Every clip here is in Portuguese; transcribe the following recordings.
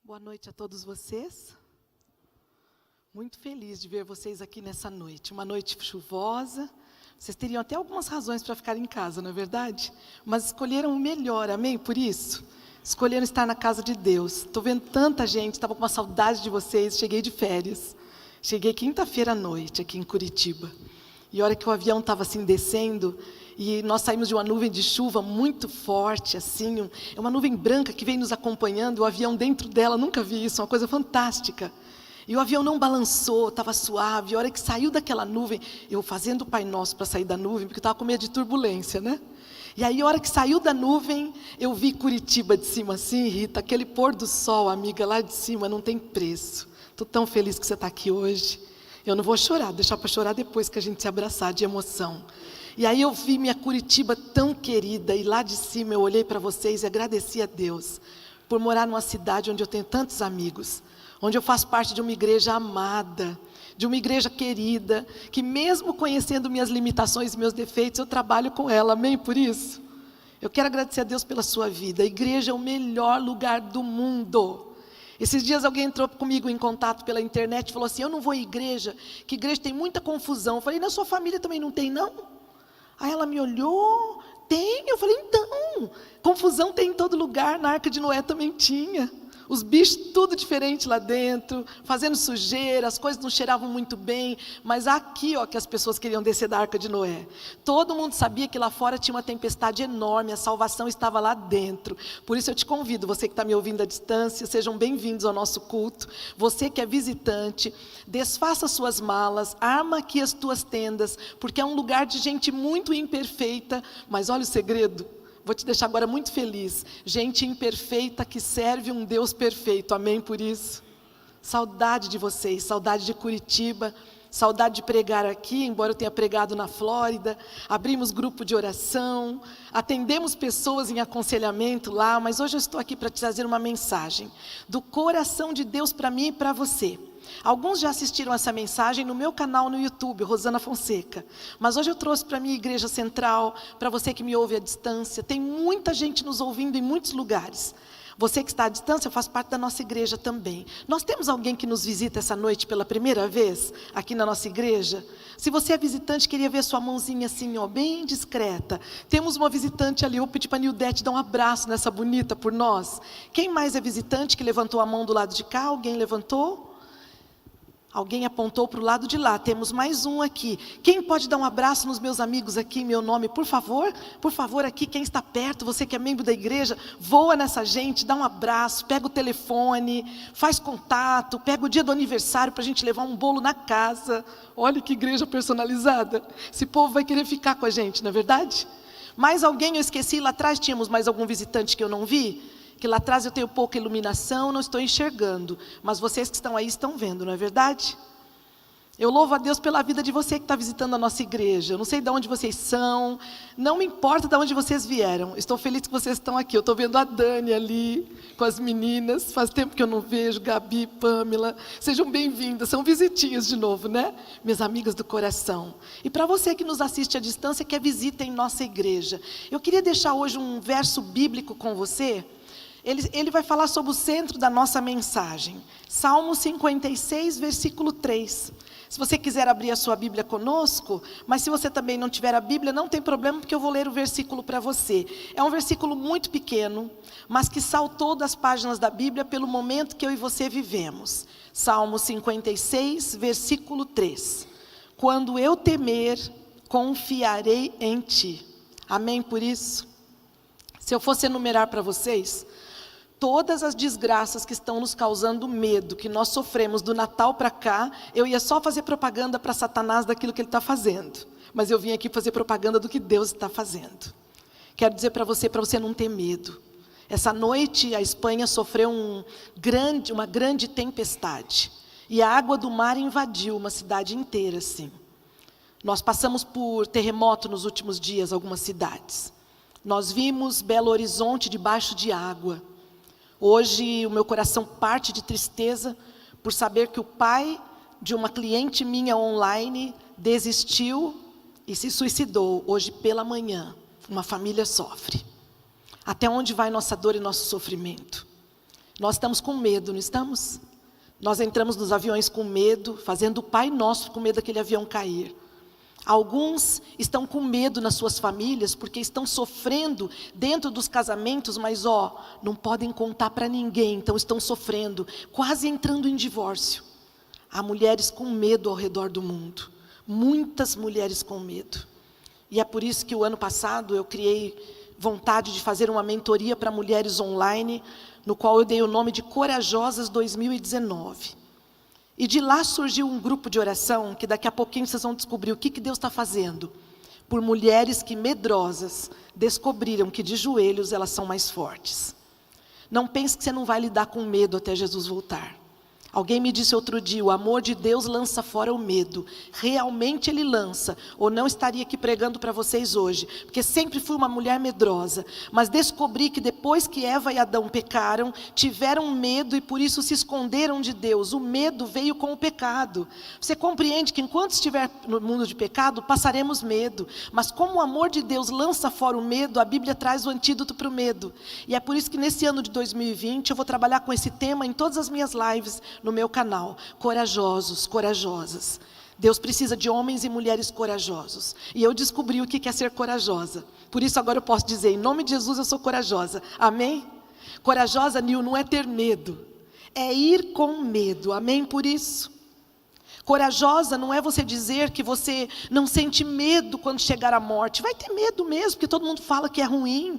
Boa noite a todos vocês. Muito feliz de ver vocês aqui nessa noite. Uma noite chuvosa. Vocês teriam até algumas razões para ficar em casa, não é verdade? Mas escolheram o melhor, amém? Por isso, escolheram estar na casa de Deus. Estou vendo tanta gente, estava com uma saudade de vocês. Cheguei de férias. Cheguei quinta-feira à noite aqui em Curitiba. E a hora que o avião estava assim descendo, e nós saímos de uma nuvem de chuva muito forte, assim, é uma nuvem branca que vem nos acompanhando, o avião dentro dela, nunca vi isso, uma coisa fantástica. E o avião não balançou, estava suave, e a hora que saiu daquela nuvem, eu fazendo o Pai Nosso para sair da nuvem, porque eu estava com medo de turbulência, né? E aí a hora que saiu da nuvem, eu vi Curitiba de cima assim, Rita, aquele pôr do sol, amiga, lá de cima, não tem preço. Estou tão feliz que você está aqui hoje. Eu não vou chorar, deixar para chorar depois que a gente se abraçar de emoção. E aí eu vi minha Curitiba tão querida, e lá de cima eu olhei para vocês e agradeci a Deus por morar numa cidade onde eu tenho tantos amigos, onde eu faço parte de uma igreja amada, de uma igreja querida, que mesmo conhecendo minhas limitações e meus defeitos, eu trabalho com ela, amém por isso? Eu quero agradecer a Deus pela sua vida. A igreja é o melhor lugar do mundo. Esses dias alguém entrou comigo em contato pela internet e falou assim, eu não vou em igreja, que igreja tem muita confusão. Eu falei, na sua família também não tem, não? Aí ela me olhou, tem? Eu falei, então, confusão tem em todo lugar, na Arca de Noé também tinha. Os bichos tudo diferente lá dentro, fazendo sujeira, as coisas não cheiravam muito bem, mas aqui ó, que as pessoas queriam descer da Arca de Noé. Todo mundo sabia que lá fora tinha uma tempestade enorme, a salvação estava lá dentro. Por isso eu te convido, você que está me ouvindo à distância, sejam bem-vindos ao nosso culto. Você que é visitante, desfaça suas malas, arma aqui as tuas tendas, porque é um lugar de gente muito imperfeita, mas olha o segredo. Vou te deixar agora muito feliz. Gente imperfeita que serve um Deus perfeito. Amém por isso? Saudade de vocês, saudade de Curitiba, saudade de pregar aqui, embora eu tenha pregado na Flórida. Abrimos grupo de oração, atendemos pessoas em aconselhamento lá, mas hoje eu estou aqui para te trazer uma mensagem do coração de Deus para mim e para você. Alguns já assistiram essa mensagem no meu canal no YouTube, Rosana Fonseca. Mas hoje eu trouxe para a minha igreja central, para você que me ouve à distância. Tem muita gente nos ouvindo em muitos lugares. Você que está à distância, faz parte da nossa igreja também. Nós temos alguém que nos visita essa noite pela primeira vez, aqui na nossa igreja? Se você é visitante, queria ver sua mãozinha assim, ó, bem discreta. Temos uma visitante ali, eu vou pedir para a Nildete dar um abraço nessa bonita por nós. Quem mais é visitante que levantou a mão do lado de cá? Alguém levantou? Alguém apontou para o lado de lá, temos mais um aqui. Quem pode dar um abraço nos meus amigos aqui, em meu nome, por favor? Por favor, aqui, quem está perto, você que é membro da igreja, voa nessa gente, dá um abraço, pega o telefone, faz contato, pega o dia do aniversário para a gente levar um bolo na casa. Olha que igreja personalizada. Esse povo vai querer ficar com a gente, não é verdade? Mais alguém eu esqueci, lá atrás tínhamos mais algum visitante que eu não vi? Que lá atrás eu tenho pouca iluminação, não estou enxergando. Mas vocês que estão aí estão vendo, não é verdade? Eu louvo a Deus pela vida de você que está visitando a nossa igreja. Eu não sei de onde vocês são, não me importa de onde vocês vieram. Estou feliz que vocês estão aqui. Eu estou vendo a Dani ali, com as meninas. Faz tempo que eu não vejo, Gabi, Pamela. Sejam bem-vindas, são visitinhas de novo, né? Minhas amigas do coração. E para você que nos assiste à distância, que é visita em nossa igreja. Eu queria deixar hoje um verso bíblico com você. Ele vai falar sobre o centro da nossa mensagem. Salmo 56, versículo 3. Se você quiser abrir a sua Bíblia conosco, mas se você também não tiver a Bíblia, não tem problema, porque eu vou ler o versículo para você. É um versículo muito pequeno, mas que saltou das páginas da Bíblia pelo momento que eu e você vivemos. Salmo 56, versículo 3. Quando eu temer, confiarei em ti. Amém por isso? Se eu fosse enumerar para vocês todas as desgraças que estão nos causando medo, que nós sofremos do Natal para cá, eu ia só fazer propaganda para Satanás daquilo que ele está fazendo. Mas eu vim aqui fazer propaganda do que Deus está fazendo. Quero dizer para você não ter medo. Essa noite a Espanha sofreu uma grande tempestade. E a água do mar invadiu uma cidade inteira, assim. Nós passamos por terremoto nos últimos dias, algumas cidades. Nós vimos Belo Horizonte debaixo de água. Hoje o meu coração parte de tristeza por saber que o pai de uma cliente minha online desistiu e se suicidou. Hoje pela manhã, uma família sofre. Até onde vai nossa dor e nosso sofrimento? Nós estamos com medo, não estamos? Nós entramos nos aviões com medo, fazendo o Pai Nosso com medo daquele avião cair. Alguns estão com medo nas suas famílias, porque estão sofrendo dentro dos casamentos, mas não podem contar para ninguém, então estão sofrendo, quase entrando em divórcio. Há mulheres com medo ao redor do mundo, muitas mulheres com medo. E é por isso que o ano passado eu criei vontade de fazer uma mentoria para mulheres online, no qual eu dei o nome de Corajosas 2019. E de lá surgiu um grupo de oração, que daqui a pouquinho vocês vão descobrir o que Deus está fazendo, por mulheres que medrosas descobriram que de joelhos elas são mais fortes. Não pense que você não vai lidar com medo até Jesus voltar. Alguém me disse outro dia, o amor de Deus lança fora o medo. Realmente Ele lança, ou não estaria aqui pregando para vocês hoje, porque sempre fui uma mulher medrosa, mas descobri que depois que Eva e Adão pecaram, tiveram medo e por isso se esconderam de Deus. O medo veio com o pecado. Você compreende que enquanto estiver no mundo de pecado, passaremos medo, mas como o amor de Deus lança fora o medo, a Bíblia traz o antídoto para o medo. E é por isso que nesse ano de 2020, eu vou trabalhar com esse tema em todas as minhas lives, no meu canal, corajosos, corajosas. Deus precisa de homens e mulheres corajosos. E eu descobri o que é ser corajosa. Por isso agora eu posso dizer, em nome de Jesus eu sou corajosa. Amém? Corajosa, Nil, não é ter medo. É ir com medo. Amém por isso? Corajosa não é você dizer que você não sente medo quando chegar a morte. Vai ter medo mesmo, porque todo mundo fala que é ruim.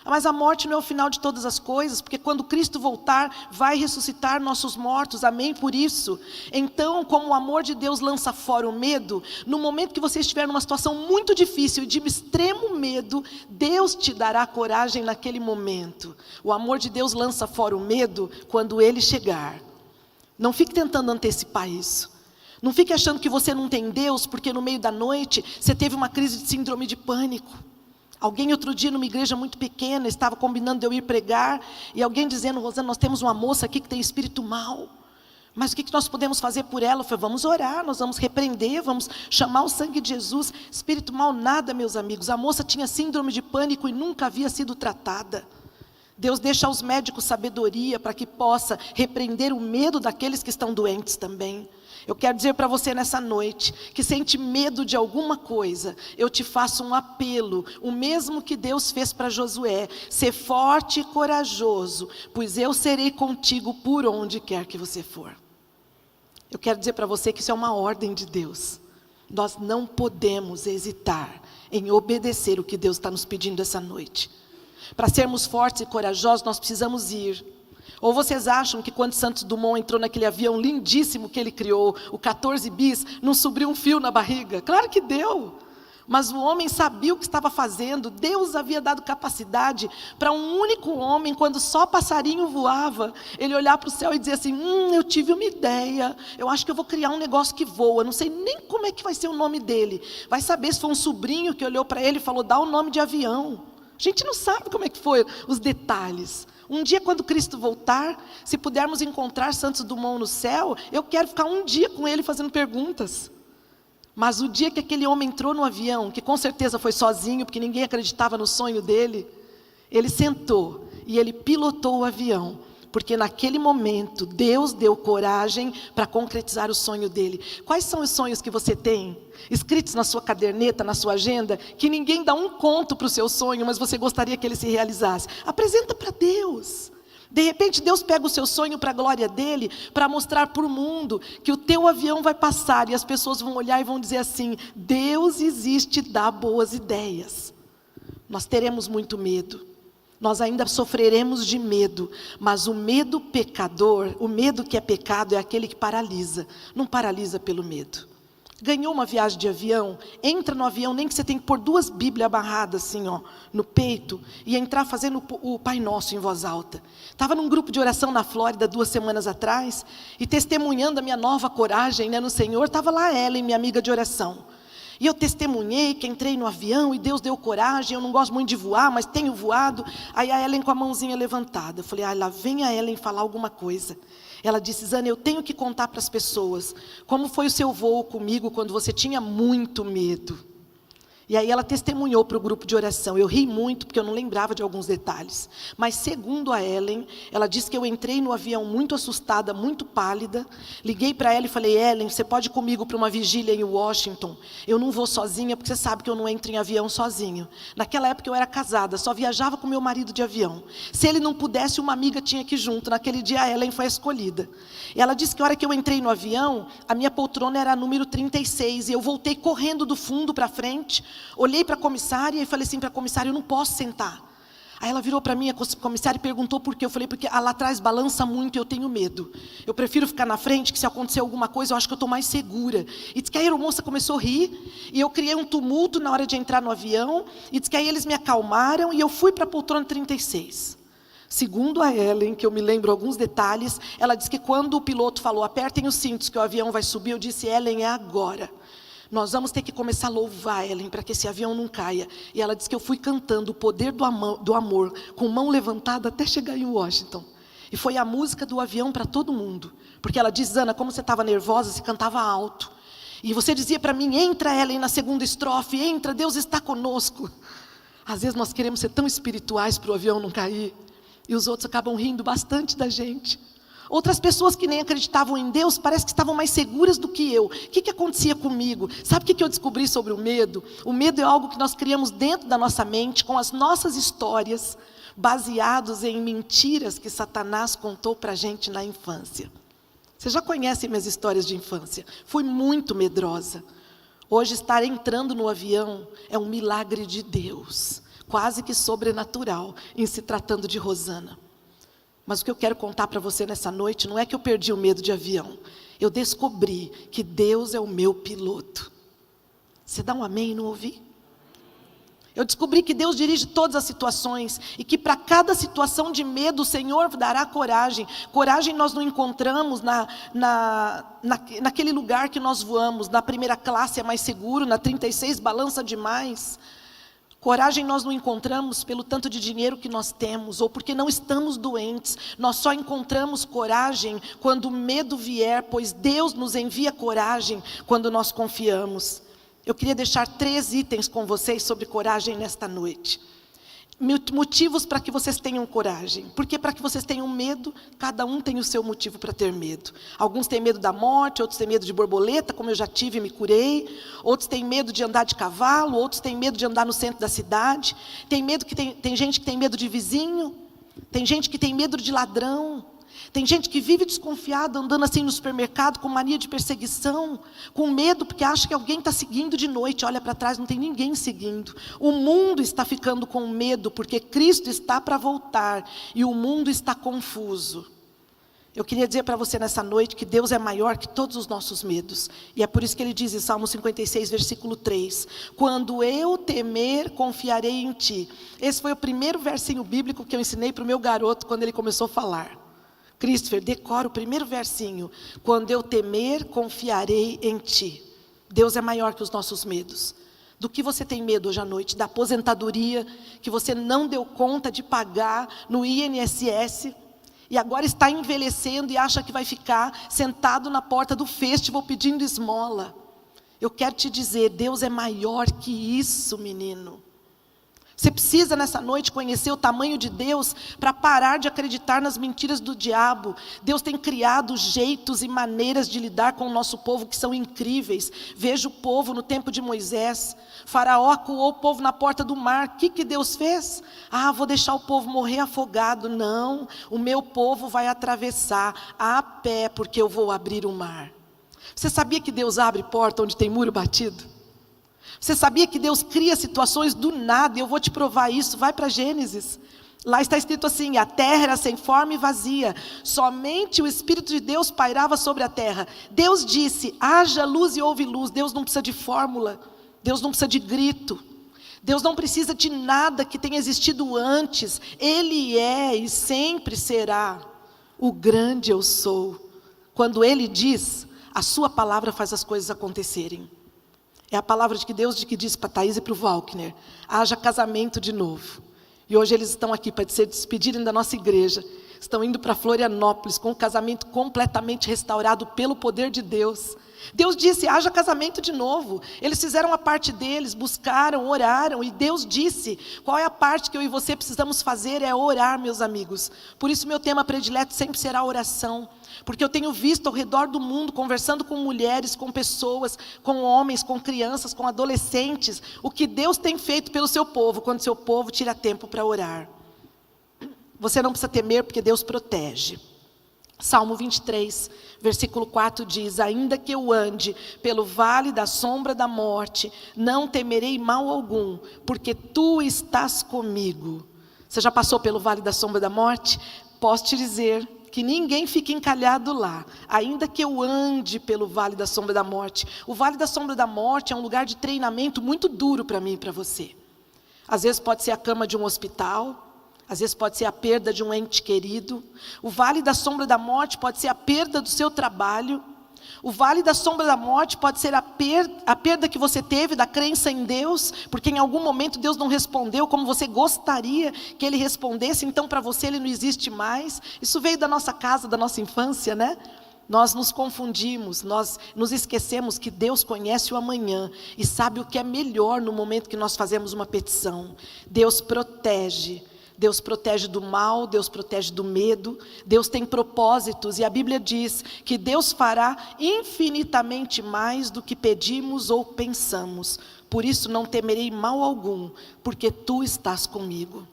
Mas a morte não é o final de todas as coisas, porque quando Cristo voltar, vai ressuscitar nossos mortos, amém por isso. Então, como o amor de Deus lança fora o medo, no momento que você estiver numa situação muito difícil e de extremo medo, Deus te dará coragem naquele momento. O amor de Deus lança fora o medo quando Ele chegar. Não fique tentando antecipar isso. Não fique achando que você não tem Deus, porque no meio da noite você teve uma crise de síndrome de pânico. Alguém outro dia numa igreja muito pequena, estava combinando de eu ir pregar, e alguém dizendo, Rosana, nós temos uma moça aqui que tem espírito mau, mas o que nós podemos fazer por ela? Eu falei, vamos orar, nós vamos repreender, vamos chamar o sangue de Jesus. Espírito mau nada, meus amigos, a moça tinha síndrome de pânico e nunca havia sido tratada. Deus deixa aos médicos sabedoria para que possa repreender o medo daqueles que estão doentes também. Eu quero dizer para você nessa noite, que sente medo de alguma coisa, eu te faço um apelo, o mesmo que Deus fez para Josué, ser forte e corajoso, pois eu serei contigo por onde quer que você for. Eu quero dizer para você que isso é uma ordem de Deus. Nós não podemos hesitar em obedecer o que Deus está nos pedindo essa noite. Para sermos fortes e corajosos, nós precisamos ir. Ou vocês acham que quando Santos Dumont entrou naquele avião lindíssimo que ele criou, o 14 bis, não subiu um fio na barriga? Claro que deu. Mas o homem sabia o que estava fazendo. Deus havia dado capacidade para um único homem, quando só passarinho voava, ele olhar para o céu e dizer assim, eu tive uma ideia, eu acho que eu vou criar um negócio que voa, não sei nem como é que vai ser o nome dele. Vai saber se foi um sobrinho que olhou para ele e falou, dá o nome de avião. A gente não sabe como é que foi os detalhes. Um dia quando Cristo voltar, se pudermos encontrar Santos Dumont no céu, eu quero ficar um dia com ele fazendo perguntas. Mas o dia que aquele homem entrou no avião, que com certeza foi sozinho, porque ninguém acreditava no sonho dele, ele sentou e ele pilotou o avião, porque naquele momento Deus deu coragem para concretizar o sonho dele. Quais são os sonhos que você tem, escritos na sua caderneta, na sua agenda, que ninguém dá um conto para o seu sonho, mas você gostaria que ele se realizasse? Apresenta para Deus. De repente Deus pega o seu sonho para a glória dele, para mostrar para o mundo que o teu avião vai passar e as pessoas vão olhar e vão dizer assim, Deus existe, dá boas ideias. Nós teremos muito medo, nós ainda sofreremos de medo, mas o medo pecador, o medo que é pecado é aquele que paralisa, não paralisa pelo medo. Ganhou uma viagem de avião, entra no avião, nem que você tenha que pôr 2 Bíblias amarradas assim, no peito, e entrar fazendo o Pai Nosso em voz alta. Estava num grupo de oração na Flórida 2 semanas atrás, e testemunhando a minha nova coragem, no Senhor, estava lá Ellen, minha amiga de oração. E eu testemunhei que entrei no avião e Deus deu coragem, eu não gosto muito de voar, mas tenho voado. Aí a Ellen com a mãozinha levantada, eu falei, lá vem a Ellen falar alguma coisa. Ela disse, Zana, eu tenho que contar para as pessoas, como foi o seu voo comigo quando você tinha muito medo. E aí ela testemunhou para o grupo de oração. Eu ri muito, porque eu não lembrava de alguns detalhes. Mas segundo a Ellen, ela disse que eu entrei no avião muito assustada, muito pálida. Liguei para ela e falei, Ellen, você pode ir comigo para uma vigília em Washington? Eu não vou sozinha, porque você sabe que eu não entro em avião sozinho. Naquela época eu era casada, só viajava com meu marido de avião. Se ele não pudesse, uma amiga tinha que ir junto. Naquele dia a Ellen foi a escolhida. E ela disse que a hora que eu entrei no avião, a minha poltrona era a número 36. E eu voltei correndo do fundo para frente. Olhei para a comissária e falei assim para a comissária, eu não posso sentar. Aí ela virou para mim, a comissária, e perguntou por quê. Eu falei, porque lá atrás balança muito e eu tenho medo. Eu prefiro ficar na frente, que se acontecer alguma coisa, eu acho que eu estou mais segura. E diz que a aeromoça começou a rir, e eu criei um tumulto na hora de entrar no avião, e diz que aí eles me acalmaram, e eu fui para a poltrona 36. Segundo a Ellen, que eu me lembro alguns detalhes, ela disse que quando o piloto falou, apertem os cintos que o avião vai subir, eu disse, Ellen, é agora. Nós vamos ter que começar a louvar, Ellen, para que esse avião não caia. E ela disse que eu fui cantando o poder do amor, com mão levantada até chegar em Washington. E foi a música do avião para todo mundo. Porque ela diz, Ana, como você estava nervosa, você cantava alto. E você dizia para mim, entra, Ellen, na segunda estrofe, entra, Deus está conosco. Às vezes nós queremos ser tão espirituais para o avião não cair. E os outros acabam rindo bastante da gente. Outras pessoas que nem acreditavam em Deus, parece que estavam mais seguras do que eu. O que acontecia comigo? Sabe o que eu descobri sobre o medo? O medo é algo que nós criamos dentro da nossa mente, com as nossas histórias, baseados em mentiras que Satanás contou para a gente na infância. Você já conhece minhas histórias de infância? Fui muito medrosa. Hoje estar entrando no avião é um milagre de Deus, quase que sobrenatural, em se tratando de Rosana. Mas o que eu quero contar para você nessa noite não é que eu perdi o medo de avião. Eu descobri que Deus é o meu piloto. Você dá um amém e não ouvi? Eu descobri que Deus dirige todas as situações e que para cada situação de medo o Senhor dará coragem. Coragem nós não encontramos naquele lugar que nós voamos. Na primeira classe é mais seguro, na 36 balança demais. Coragem nós não encontramos pelo tanto de dinheiro que nós temos, ou porque não estamos doentes. Nós só encontramos coragem quando o medo vier, pois Deus nos envia coragem quando nós confiamos. Eu queria deixar 3 itens com vocês sobre coragem nesta noite. Motivos para que vocês tenham coragem. Porque para que vocês tenham medo, cada um tem o seu motivo para ter medo. Alguns têm medo da morte, outros têm medo de borboleta, como eu já tive e me curei. Outros têm medo de andar de cavalo, outros têm medo de andar no centro da cidade. Tem gente que tem medo de vizinho, tem gente que tem medo de ladrão. Tem gente que vive desconfiada, andando assim no supermercado, com mania de perseguição, com medo, porque acha que alguém está seguindo de noite, olha para trás, não tem ninguém seguindo. O mundo está ficando com medo, porque Cristo está para voltar, e o mundo está confuso. Eu queria dizer para você nessa noite que Deus é maior que todos os nossos medos. E é por isso que Ele diz em Salmo 56, versículo 3, quando eu temer, confiarei em Ti. Esse foi o primeiro versinho bíblico que eu ensinei para o meu garoto, quando ele começou a falar. Christopher, decora o primeiro versinho. Quando eu temer, confiarei em Ti. Deus é maior que os nossos medos. Do que você tem medo hoje à noite? Da aposentadoria que você não deu conta de pagar no INSS e agora está envelhecendo e acha que vai ficar sentado na porta do festival pedindo esmola. Eu quero te dizer, Deus é maior que isso, menino. Você precisa nessa noite conhecer o tamanho de Deus para parar de acreditar nas mentiras do diabo. Deus tem criado jeitos e maneiras de lidar com o nosso povo que são incríveis. Veja o povo no tempo de Moisés. Faraó acuou o povo na porta do mar. O que Deus fez? Vou deixar o povo morrer afogado. Não, o meu povo vai atravessar a pé, porque eu vou abrir o mar. Você sabia que Deus abre porta onde tem muro batido? Você sabia que Deus cria situações do nada? E eu vou te provar isso. Vai para Gênesis. Lá está escrito assim, a terra era sem forma e vazia. Somente o Espírito de Deus pairava sobre a terra. Deus disse, haja luz e houve luz. Deus não precisa de fórmula. Deus não precisa de grito. Deus não precisa de nada que tenha existido antes. Ele é e sempre será o grande eu sou. Quando Ele diz, a sua palavra faz as coisas acontecerem. É a palavra de Deus que diz para a Thaís e para o Walkner, haja casamento de novo. E hoje eles estão aqui para se despedirem da nossa igreja. estão indo para Florianópolis com o casamento completamente restaurado pelo poder de Deus. Deus disse, haja casamento de novo. Eles fizeram a parte deles, buscaram, oraram, e Deus disse, qual é a parte que eu e você precisamos fazer? É orar, meus amigos. Por isso meu tema predileto sempre será a oração. Porque eu tenho visto ao redor do mundo, conversando com mulheres, com pessoas, com homens, com crianças, com adolescentes, o que Deus tem feito pelo seu povo, quando seu povo tira tempo para orar. Você não precisa temer, porque Deus protege. Salmo 23, versículo 4 diz, ainda que eu ande pelo vale da sombra da morte, não temerei mal algum, porque tu estás comigo. Você já passou pelo vale da sombra da morte? Posso te dizer que ninguém fica encalhado lá, ainda que eu ande pelo vale da sombra da morte. O vale da sombra da morte é um lugar de treinamento muito duro para mim e para você. Às vezes pode ser a cama de um hospital, às vezes pode ser a perda de um ente querido. O vale da sombra da morte pode ser a perda do seu trabalho. O vale da sombra da morte pode ser a perda que você teve da crença em Deus, porque em algum momento Deus não respondeu como você gostaria que Ele respondesse, então para você Ele não existe mais. Isso veio da nossa casa, da nossa infância, né? Nós nos confundimos, nós nos esquecemos que Deus conhece o amanhã e sabe o que é melhor no momento que nós fazemos uma petição. Deus protege do mal, Deus protege do medo, Deus tem propósitos, e a Bíblia diz que Deus fará infinitamente mais do que pedimos ou pensamos. Por isso não temerei mal algum, porque tu estás comigo.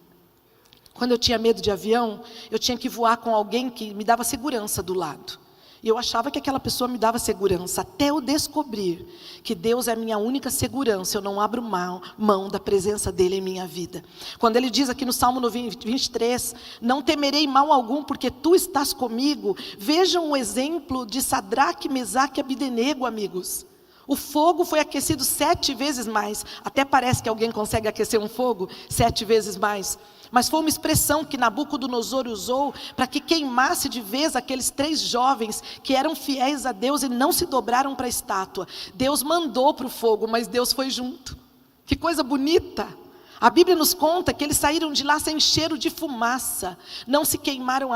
Quando eu tinha medo de avião, eu tinha que voar com alguém que me dava segurança do lado. E eu achava que aquela pessoa me dava segurança, até eu descobrir que Deus é a minha única segurança. Eu não abro mão da presença dEle em minha vida. Quando Ele diz aqui no Salmo 23, não temerei mal algum, porque tu estás comigo. Vejam o exemplo de Sadraque, Mesaque e Abdenego, amigos. O fogo foi aquecido 7 vezes mais. Até parece que alguém consegue aquecer um fogo 7 vezes mais. Mas foi uma expressão que Nabucodonosor usou para que queimasse de vez aqueles 3 jovens que eram fiéis a Deus e não se dobraram para a estátua. Deus mandou para o fogo, mas Deus foi junto. Que coisa bonita! A Bíblia nos conta que eles saíram de lá sem cheiro de fumaça. Não se queimaram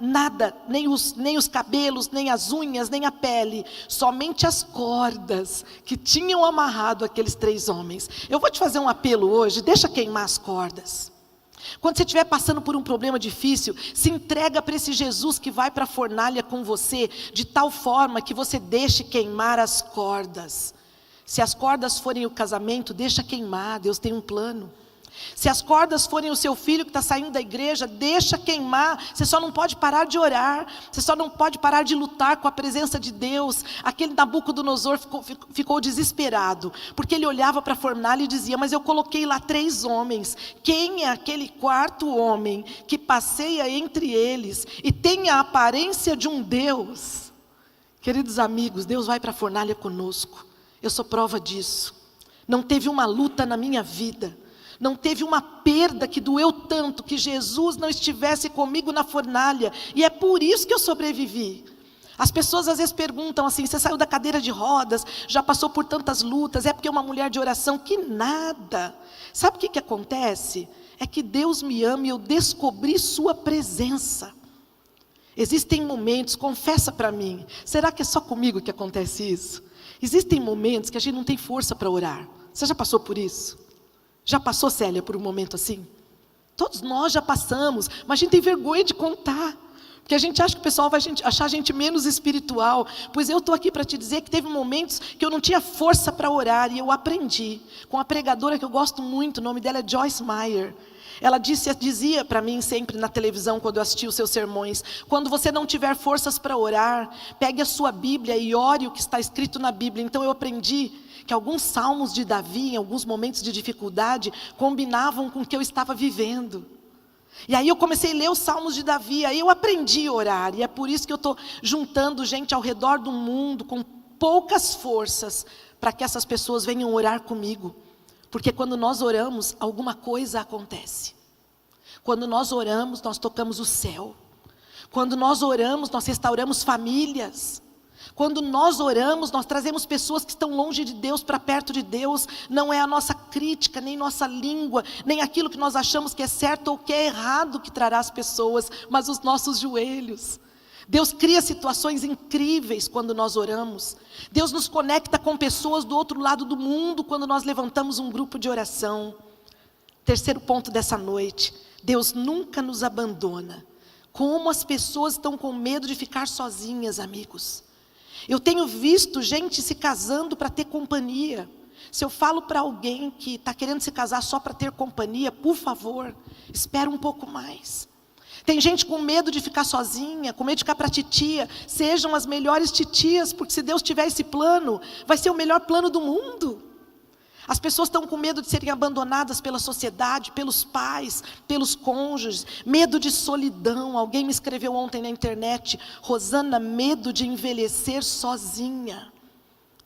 nada, nem os cabelos, nem as unhas, nem a pele. Somente as cordas que tinham amarrado aqueles 3 homens. Eu vou te fazer um apelo hoje, deixa queimar as cordas. Quando você estiver passando por um problema difícil, se entrega para esse Jesus que vai para a fornalha com você, de tal forma que você deixe queimar as cordas. Se as cordas forem o casamento, deixa queimar, Deus tem um plano. Se as cordas forem o seu filho que está saindo da igreja, deixa queimar. Você só não pode parar de orar, você só não pode parar de lutar com a presença de Deus. Aquele Nabucodonosor ficou desesperado, porque ele olhava para a fornalha e dizia, mas eu coloquei lá 3 homens, quem é aquele 4º homem que passeia entre eles e tem a aparência de um Deus? Queridos amigos, Deus vai para a fornalha conosco, eu sou prova disso. Não teve uma luta na minha vida, não teve uma perda que doeu tanto, que Jesus não estivesse comigo na fornalha, e é por isso que eu sobrevivi. As pessoas às vezes perguntam assim, você saiu da cadeira de rodas, já passou por tantas lutas, é porque é uma mulher de oração? Que nada. Sabe o que acontece? É que Deus me ama e eu descobri sua presença. Existem momentos, confessa para mim, será que é só comigo que acontece isso? Existem momentos que a gente não tem força para orar. Você já passou por isso? Já passou, Célia, por um momento assim? Todos nós já passamos, mas a gente tem vergonha de contar. Porque a gente acha que o pessoal vai achar a gente menos espiritual. Pois eu estou aqui para te dizer que teve momentos que eu não tinha força para orar. E eu aprendi com uma pregadora que eu gosto muito, o nome dela é Joyce Meyer. Ela dizia para mim sempre na televisão, quando eu assistia os seus sermões, quando você não tiver forças para orar, pegue a sua Bíblia e ore o que está escrito na Bíblia. Então eu aprendi que alguns salmos de Davi, em alguns momentos de dificuldade, combinavam com o que eu estava vivendo. E aí eu comecei a ler os salmos de Davi, aí eu aprendi a orar, e é por isso que eu estou juntando gente ao redor do mundo, com poucas forças, para que essas pessoas venham orar comigo. Porque quando nós oramos, alguma coisa acontece. Quando nós oramos, nós tocamos o céu. Quando nós oramos, nós restauramos famílias. Quando nós oramos, nós trazemos pessoas que estão longe de Deus para perto de Deus. Não é a nossa crítica, nem nossa língua, nem aquilo que nós achamos que é certo ou que é errado que trará as pessoas, mas os nossos joelhos. Deus cria situações incríveis quando nós oramos. Deus nos conecta com pessoas do outro lado do mundo quando nós levantamos um grupo de oração. Terceiro ponto dessa noite: Deus nunca nos abandona. Como as pessoas estão com medo de ficar sozinhas, amigos. Eu tenho visto gente se casando para ter companhia. Se eu falo para alguém que está querendo se casar só para ter companhia, por favor, espera um pouco mais. Tem gente com medo de ficar sozinha, com medo de ficar para titia. Sejam as melhores titias, porque se Deus tiver esse plano, vai ser o melhor plano do mundo. As pessoas estão com medo de serem abandonadas pela sociedade, pelos pais, pelos cônjuges, medo de solidão. Alguém me escreveu ontem na internet: Rosana, medo de envelhecer sozinha.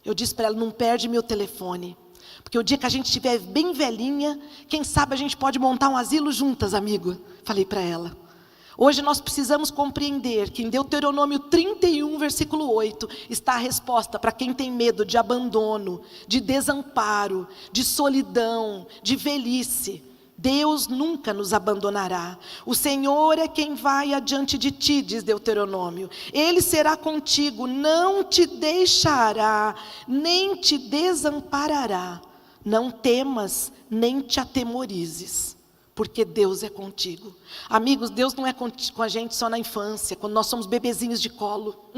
Eu disse para ela: não perde meu telefone, porque o dia que a gente estiver bem velhinha, quem sabe a gente pode montar um asilo juntas, amigo. Falei para ela. Hoje nós precisamos compreender que em Deuteronômio 31, versículo 8, está a resposta para quem tem medo de abandono, de desamparo, de solidão, de velhice. Deus nunca nos abandonará. O Senhor é quem vai adiante de ti, diz Deuteronômio. Ele será contigo, não te deixará, nem te desamparará. Não temas, nem te atemorizes, porque Deus é contigo. Amigos, Deus não é com a gente só na infância, quando nós somos bebezinhos de colo.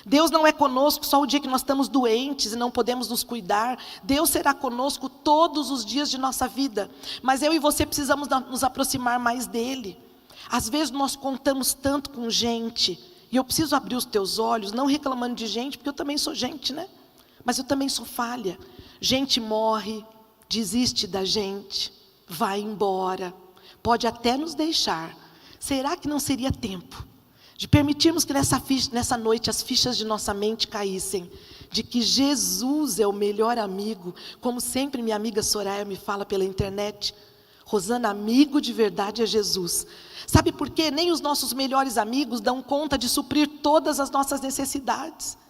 Deus não é conosco só o dia que nós estamos doentes e não podemos nos cuidar. Deus será conosco todos os dias de nossa vida. Mas eu e você precisamos nos aproximar mais dEle. Às vezes nós contamos tanto com gente, e eu preciso abrir os teus olhos, não reclamando de gente, porque eu também sou gente, né? Mas eu também sou falha. Gente morre, desiste da gente, vai embora, pode até nos deixar. Será que não seria tempo de permitirmos que nessa noite as fichas de nossa mente caíssem, de que Jesus é o melhor amigo, como sempre minha amiga Soraya me fala pela internet: Rosana, amigo de verdade é Jesus. Sabe por quê? Nem os nossos melhores amigos dão conta de suprir todas as nossas necessidades.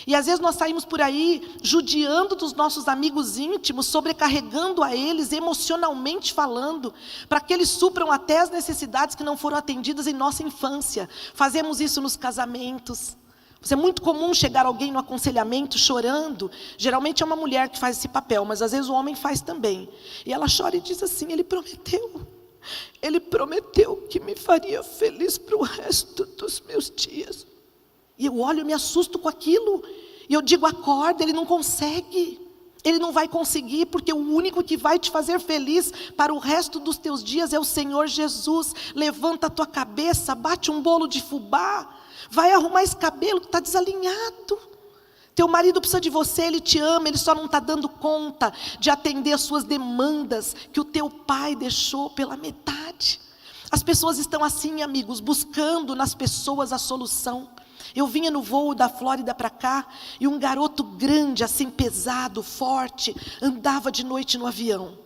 E às vezes nós saímos por aí judiando dos nossos amigos íntimos, sobrecarregando a eles emocionalmente falando, para que eles supram até as necessidades que não foram atendidas em nossa infância. Fazemos isso nos casamentos. É muito comum chegar alguém no aconselhamento chorando. Geralmente é uma mulher que faz esse papel, mas às vezes o homem faz também. E ela chora e diz assim: Ele prometeu que me faria feliz para o resto dos meus dias. E eu olho e me assusto com aquilo. E eu digo: acorda, ele não consegue. Ele não vai conseguir, porque o único que vai te fazer feliz para o resto dos teus dias é o Senhor Jesus. Levanta a tua cabeça, bate um bolo de fubá, vai arrumar esse cabelo que está desalinhado. Teu marido precisa de você, ele te ama, ele só não está dando conta de atender as suas demandas que o teu pai deixou pela metade. As pessoas estão assim, amigos, buscando nas pessoas a solução. Eu vinha no voo da Flórida para cá, e um garoto grande, assim, pesado, forte, andava de noite no avião.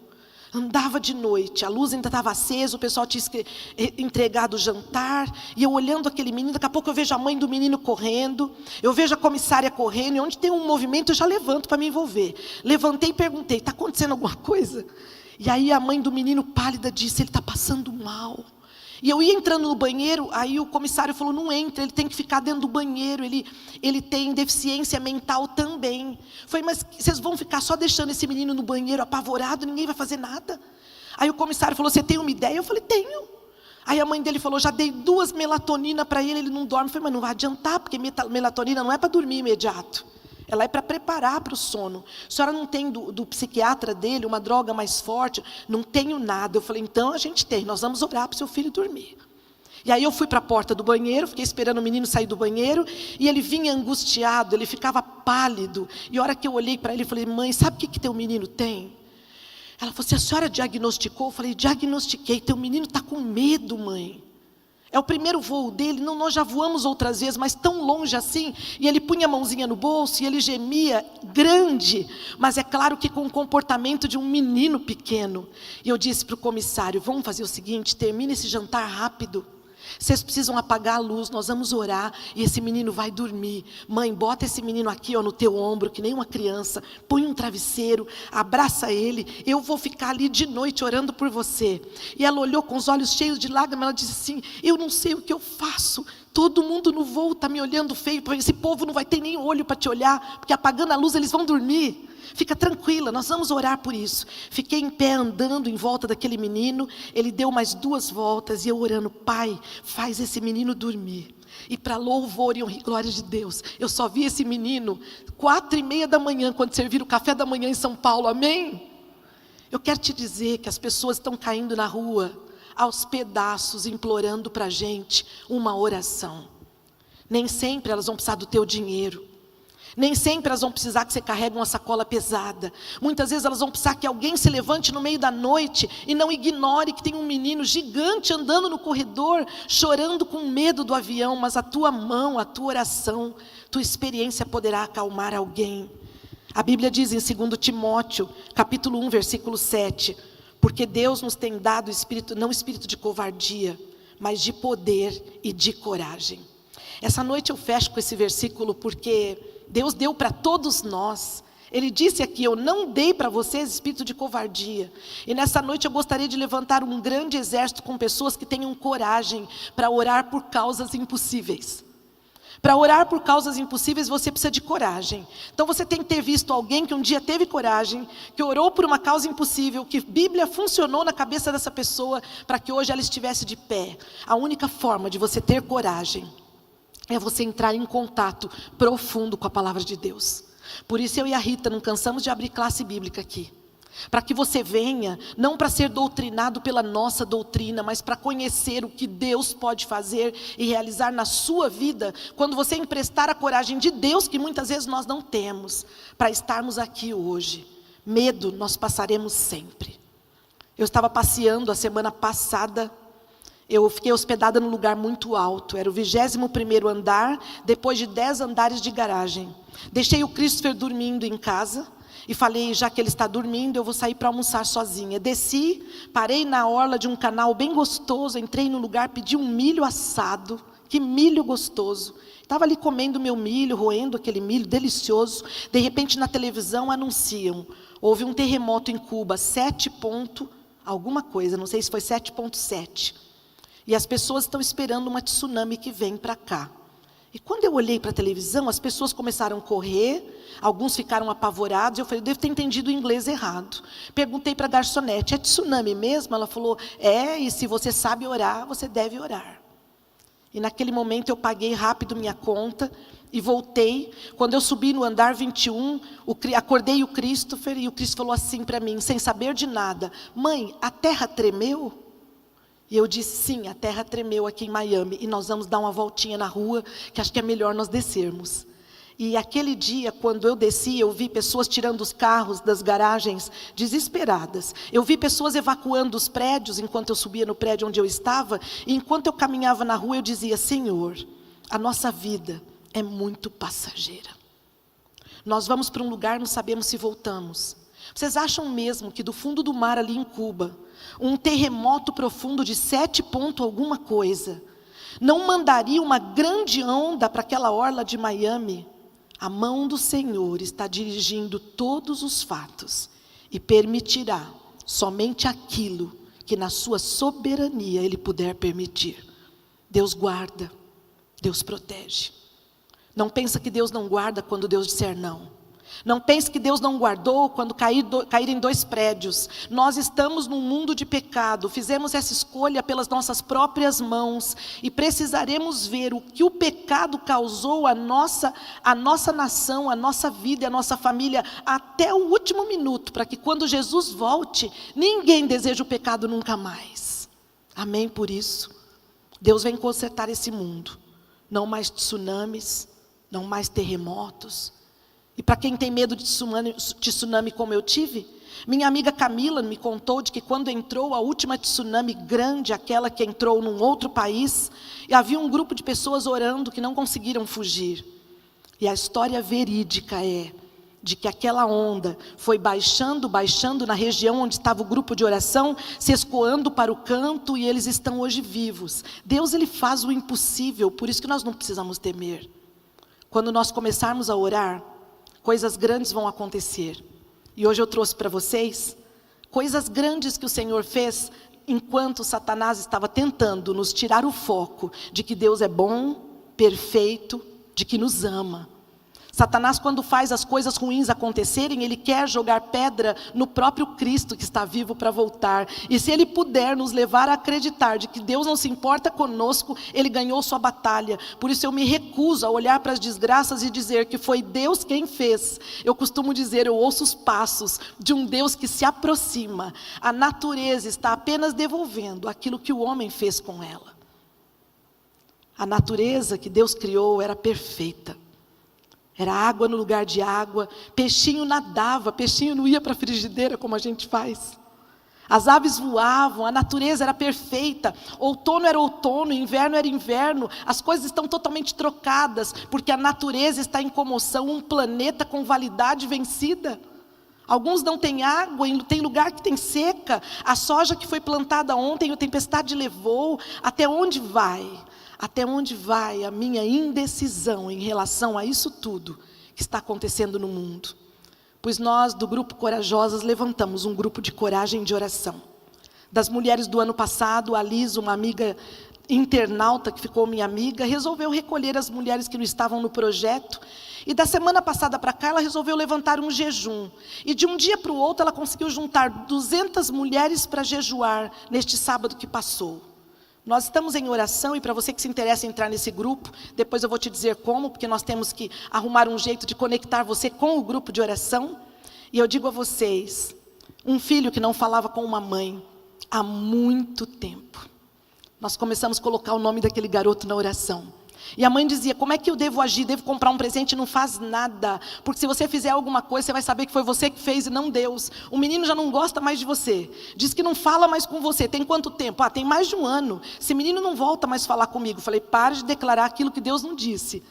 Andava de noite, a luz ainda estava acesa, o pessoal tinha entregado o jantar, e eu olhando aquele menino, daqui a pouco eu vejo a mãe do menino correndo, eu vejo a comissária correndo, e onde tem um movimento eu já levanto para me envolver. Levantei e perguntei: está acontecendo alguma coisa? E aí a mãe do menino pálida disse: ele está passando mal. E eu ia entrando no banheiro, aí o comissário falou: não entra, ele tem que ficar dentro do banheiro, ele tem deficiência mental também. Falei: mas vocês vão ficar só deixando esse menino no banheiro apavorado, ninguém vai fazer nada? Aí o comissário falou: você tem uma ideia? Eu falei: tenho. Aí a mãe dele falou: já dei 2 melatonina para ele não dorme. Eu falei: mas não vai adiantar, porque melatonina não é para dormir imediato. Ela é para preparar para o sono. A senhora não tem do psiquiatra dele uma droga mais forte? Não tenho nada. Eu falei: então a gente tem, nós vamos orar para o seu filho dormir. E aí eu fui para a porta do banheiro, fiquei esperando o menino sair do banheiro, e ele vinha angustiado, ele ficava pálido. E a hora que eu olhei para ele, eu falei: mãe, sabe o que teu menino tem? Ela falou assim: a senhora diagnosticou? Eu falei: diagnostiquei, teu menino está com medo, mãe. É o primeiro voo dele, não, nós já voamos outras vezes, mas tão longe assim, e ele punha a mãozinha no bolso, e ele gemia, grande, mas é claro que com o comportamento de um menino pequeno. E eu disse para o comissário: vamos fazer o seguinte, termina esse jantar rápido, Vocês precisam apagar a luz, nós vamos orar e esse menino vai dormir. Mãe, bota esse menino aqui, ó, no teu ombro, que nem uma criança. Põe um travesseiro, abraça ele. Eu vou ficar ali de noite orando por você. E ela olhou com os olhos cheios de lágrimas, ela disse assim, eu não sei o que eu faço. Todo mundo no voo está me olhando feio. Esse povo não vai ter nem olho para te olhar, porque apagando a luz eles vão dormir. Fica tranquila, nós vamos orar por isso. Fiquei em pé andando em volta daquele menino. Ele deu mais 2 voltas e eu orando, Pai, faz esse menino dormir. E para louvor e glória de Deus, eu só vi esse menino 4:30 da manhã, quando serviram o café da manhã em São Paulo, amém? Eu quero te dizer que as pessoas estão caindo na rua, aos pedaços, implorando para a gente uma oração. Nem sempre elas vão precisar do teu dinheiro. Nem sempre elas vão precisar que você carregue uma sacola pesada. Muitas vezes elas vão precisar que alguém se levante no meio da noite e não ignore que tem um menino gigante andando no corredor, chorando com medo do avião, mas a tua mão, a tua oração, tua experiência poderá acalmar alguém. A Bíblia diz em 2 Timóteo, capítulo 1, versículo 7, porque Deus nos tem dado espírito, não espírito de covardia, mas de poder e de coragem. Essa noite eu fecho com esse versículo porque Deus deu para todos nós. Ele disse aqui, eu não dei para vocês espírito de covardia. E nessa noite eu gostaria de levantar um grande exército com pessoas que tenham coragem para orar por causas impossíveis. Para orar por causas impossíveis você precisa de coragem. Então você tem que ter visto alguém que um dia teve coragem, que orou por uma causa impossível, que a Bíblia funcionou na cabeça dessa pessoa para que hoje ela estivesse de pé. A única forma de você ter coragem é você entrar em contato profundo com a palavra de Deus. Por isso eu e a Rita não cansamos de abrir classe bíblica aqui. Para que você venha, não para ser doutrinado pela nossa doutrina, mas para conhecer o que Deus pode fazer e realizar na sua vida, quando você emprestar a coragem de Deus, que muitas vezes nós não temos, para estarmos aqui hoje. Medo nós passaremos sempre. Eu estava passeando a semana passada. Eu fiquei hospedada num lugar muito alto, era o 21º andar, depois de 10 andares de garagem. Deixei o Christopher dormindo em casa e falei, já que ele está dormindo, eu vou sair para almoçar sozinha. Desci, parei na orla de um canal bem gostoso, entrei no lugar, pedi um milho assado, que milho gostoso. Estava ali comendo meu milho, roendo aquele milho delicioso. De repente na televisão anunciam, houve um terremoto em Cuba, 7 ponto alguma coisa, não sei se foi 7,7. E as pessoas estão esperando uma tsunami que vem para cá. E quando eu olhei para a televisão, as pessoas começaram a correr, alguns ficaram apavorados, eu falei, eu devo ter entendido o inglês errado. Perguntei para a garçonete, é tsunami mesmo? Ela falou, e se você sabe orar, você deve orar. E naquele momento eu paguei rápido minha conta e voltei. Quando eu subi no andar 21, acordei o Christopher e o Christopher falou assim para mim, sem saber de nada, mãe, a terra tremeu? E eu disse, sim, a terra tremeu aqui em Miami, e nós vamos dar uma voltinha na rua, que acho que é melhor nós descermos. E aquele dia, quando eu desci, eu vi pessoas tirando os carros das garagens, desesperadas. Eu vi pessoas evacuando os prédios, enquanto eu subia no prédio onde eu estava, e enquanto eu caminhava na rua, eu dizia, Senhor, a nossa vida é muito passageira. Nós vamos para um lugar, não sabemos se voltamos. Vocês acham mesmo que do fundo do mar ali em Cuba, um terremoto profundo de 7 ponto alguma coisa, não mandaria uma grande onda para aquela orla de Miami? A mão do Senhor está dirigindo todos os fatos e permitirá somente aquilo que na sua soberania Ele puder permitir. Deus guarda, Deus protege. Não pensa que Deus não guarda quando Deus disser não. Não pense que Deus não guardou quando caírem 2 prédios. Nós estamos num mundo de pecado, fizemos essa escolha pelas nossas próprias mãos e precisaremos ver o que o pecado causou à nossa nação, à nossa vida e à nossa família até o último minuto, para que quando Jesus volte, ninguém deseje o pecado nunca mais. Amém por isso? Deus vem consertar esse mundo. Não mais tsunamis, não mais terremotos. E para quem tem medo de tsunami como eu tive, minha amiga Camila me contou de que quando entrou a última tsunami grande, aquela que entrou num outro país, e havia um grupo de pessoas orando que não conseguiram fugir. E a história verídica é, de que aquela onda foi baixando, baixando na região onde estava o grupo de oração, se escoando para o canto, e eles estão hoje vivos. Deus, Ele faz o impossível, por isso que nós não precisamos temer. Quando nós começarmos a orar, coisas grandes vão acontecer. E hoje eu trouxe para vocês coisas grandes que o Senhor fez, enquanto Satanás estava tentando nos tirar o foco de que Deus é bom, perfeito, de que nos ama. Satanás, quando faz as coisas ruins acontecerem, ele quer jogar pedra no próprio Cristo que está vivo para voltar. E se ele puder nos levar a acreditar de que Deus não se importa conosco, ele ganhou sua batalha. Por isso eu me recuso a olhar para as desgraças e dizer que foi Deus quem fez. Eu costumo dizer, eu ouço os passos de um Deus que se aproxima. A natureza está apenas devolvendo aquilo que o homem fez com ela. A natureza que Deus criou era perfeita. Era água no lugar de água, peixinho nadava, peixinho não ia para a frigideira como a gente faz. As aves voavam, a natureza era perfeita, outono era outono, inverno era inverno, as coisas estão totalmente trocadas, porque a natureza está em comoção, um planeta com validade vencida. Alguns não têm água, tem lugar que tem seca, a soja que foi plantada ontem, a tempestade levou, até onde vai? Até onde vai a minha indecisão em relação a isso tudo que está acontecendo no mundo? Pois nós, do Grupo Corajosas, levantamos um grupo de coragem de oração. Das mulheres do ano passado, a Liz, uma amiga internauta que ficou minha amiga, resolveu recolher as mulheres que não estavam no projeto. E da semana passada para cá, ela resolveu levantar um jejum. E de um dia para o outro, ela conseguiu juntar 200 mulheres para jejuar neste sábado que passou. Nós estamos em oração, e para você que se interessa em entrar nesse grupo, depois eu vou te dizer como, porque nós temos que arrumar um jeito de conectar você com o grupo de oração. E eu digo a vocês, um filho que não falava com uma mãe há muito tempo. Nós começamos a colocar o nome daquele garoto na oração. E a mãe dizia, como é que eu devo agir? Devo comprar um presente? Não faz nada. Porque se você fizer alguma coisa, você vai saber que foi você que fez e não Deus. O menino já não gosta mais de você. Diz que não fala mais com você. Tem quanto tempo? Ah, tem mais de um ano. Esse menino não volta mais falar comigo. Falei, pare de declarar aquilo que Deus não disse.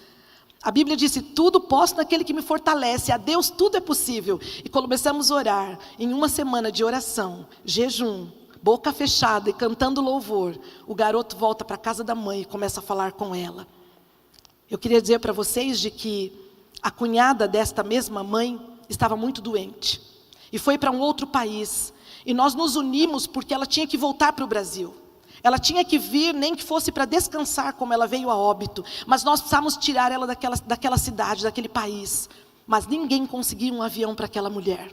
A Bíblia disse, tudo posso naquele que me fortalece. A Deus tudo é possível. E começamos a orar. Em uma semana de oração, jejum, boca fechada e cantando louvor, o garoto volta para a casa da mãe e começa a falar com ela. Eu queria dizer para vocês de que a cunhada desta mesma mãe estava muito doente. E foi para um outro país. E nós nos unimos porque ela tinha que voltar para o Brasil. Ela tinha que vir, nem que fosse para descansar, como ela veio a óbito. Mas nós precisávamos tirar ela daquela cidade, daquele país. Mas ninguém conseguia um avião para aquela mulher.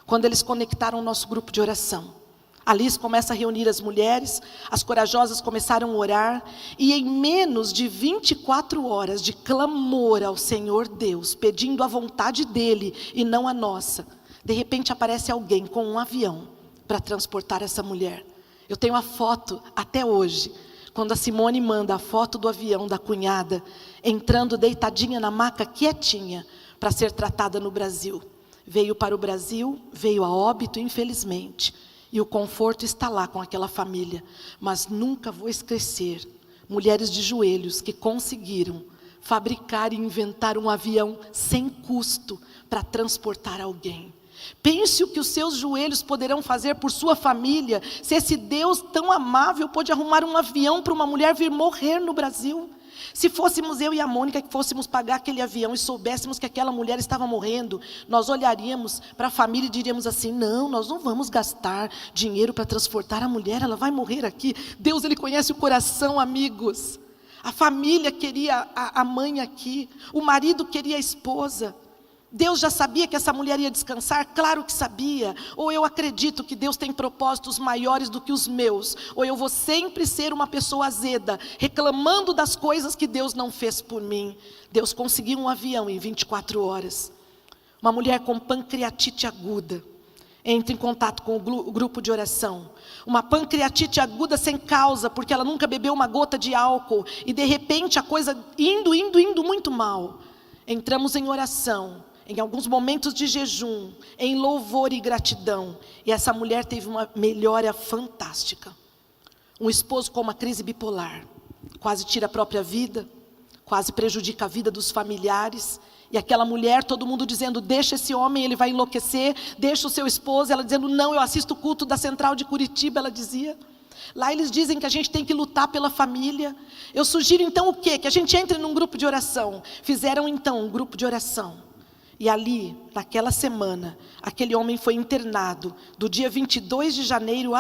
Quando eles conectaram o nosso grupo de oração, a Liz começa a reunir as mulheres, as corajosas começaram a orar, e em menos de 24 horas de clamor ao Senhor Deus, pedindo a vontade dEle e não a nossa, de repente aparece alguém com um avião para transportar essa mulher. Eu tenho a foto até hoje, quando a Simone manda a foto do avião da cunhada, entrando deitadinha na maca, quietinha, para ser tratada no Brasil. Veio para o Brasil, veio a óbito, infelizmente. E o conforto está lá com aquela família. Mas nunca vou esquecer mulheres de joelhos que conseguiram fabricar e inventar um avião sem custo para transportar alguém. Pense o que os seus joelhos poderão fazer por sua família, se esse Deus tão amável pôde arrumar um avião para uma mulher vir morrer no Brasil. Se fôssemos eu e a Mônica que fôssemos pagar aquele avião e soubéssemos que aquela mulher estava morrendo, nós olharíamos para a família e diríamos assim, não, nós não vamos gastar dinheiro para transportar a mulher, ela vai morrer aqui. Deus, Ele conhece o coração, amigos. A família queria a mãe aqui, o marido queria a esposa. Deus já sabia que essa mulher ia descansar? Claro que sabia. Ou eu acredito que Deus tem propósitos maiores do que os meus, ou eu vou sempre ser uma pessoa azeda, reclamando das coisas que Deus não fez por mim. Deus conseguiu um avião em 24 horas. Uma mulher com pancreatite aguda entra em contato com o grupo de oração. Uma pancreatite aguda sem causa, porque ela nunca bebeu uma gota de álcool, e de repente a coisa indo muito mal. Entramos em oração, em alguns momentos de jejum, em louvor e gratidão. E essa mulher teve uma melhora fantástica. Um esposo com uma crise bipolar, quase tira a própria vida, quase prejudica a vida dos familiares. E aquela mulher, todo mundo dizendo, deixa esse homem, ele vai enlouquecer, deixa o seu esposo. Ela dizendo, não, eu assisto o culto da Central de Curitiba, ela dizia. Lá eles dizem que a gente tem que lutar pela família. Eu sugiro então o quê? Que a gente entre num grupo de oração. Fizeram então um grupo de oração. E ali, naquela semana, aquele homem foi internado do dia 22 de janeiro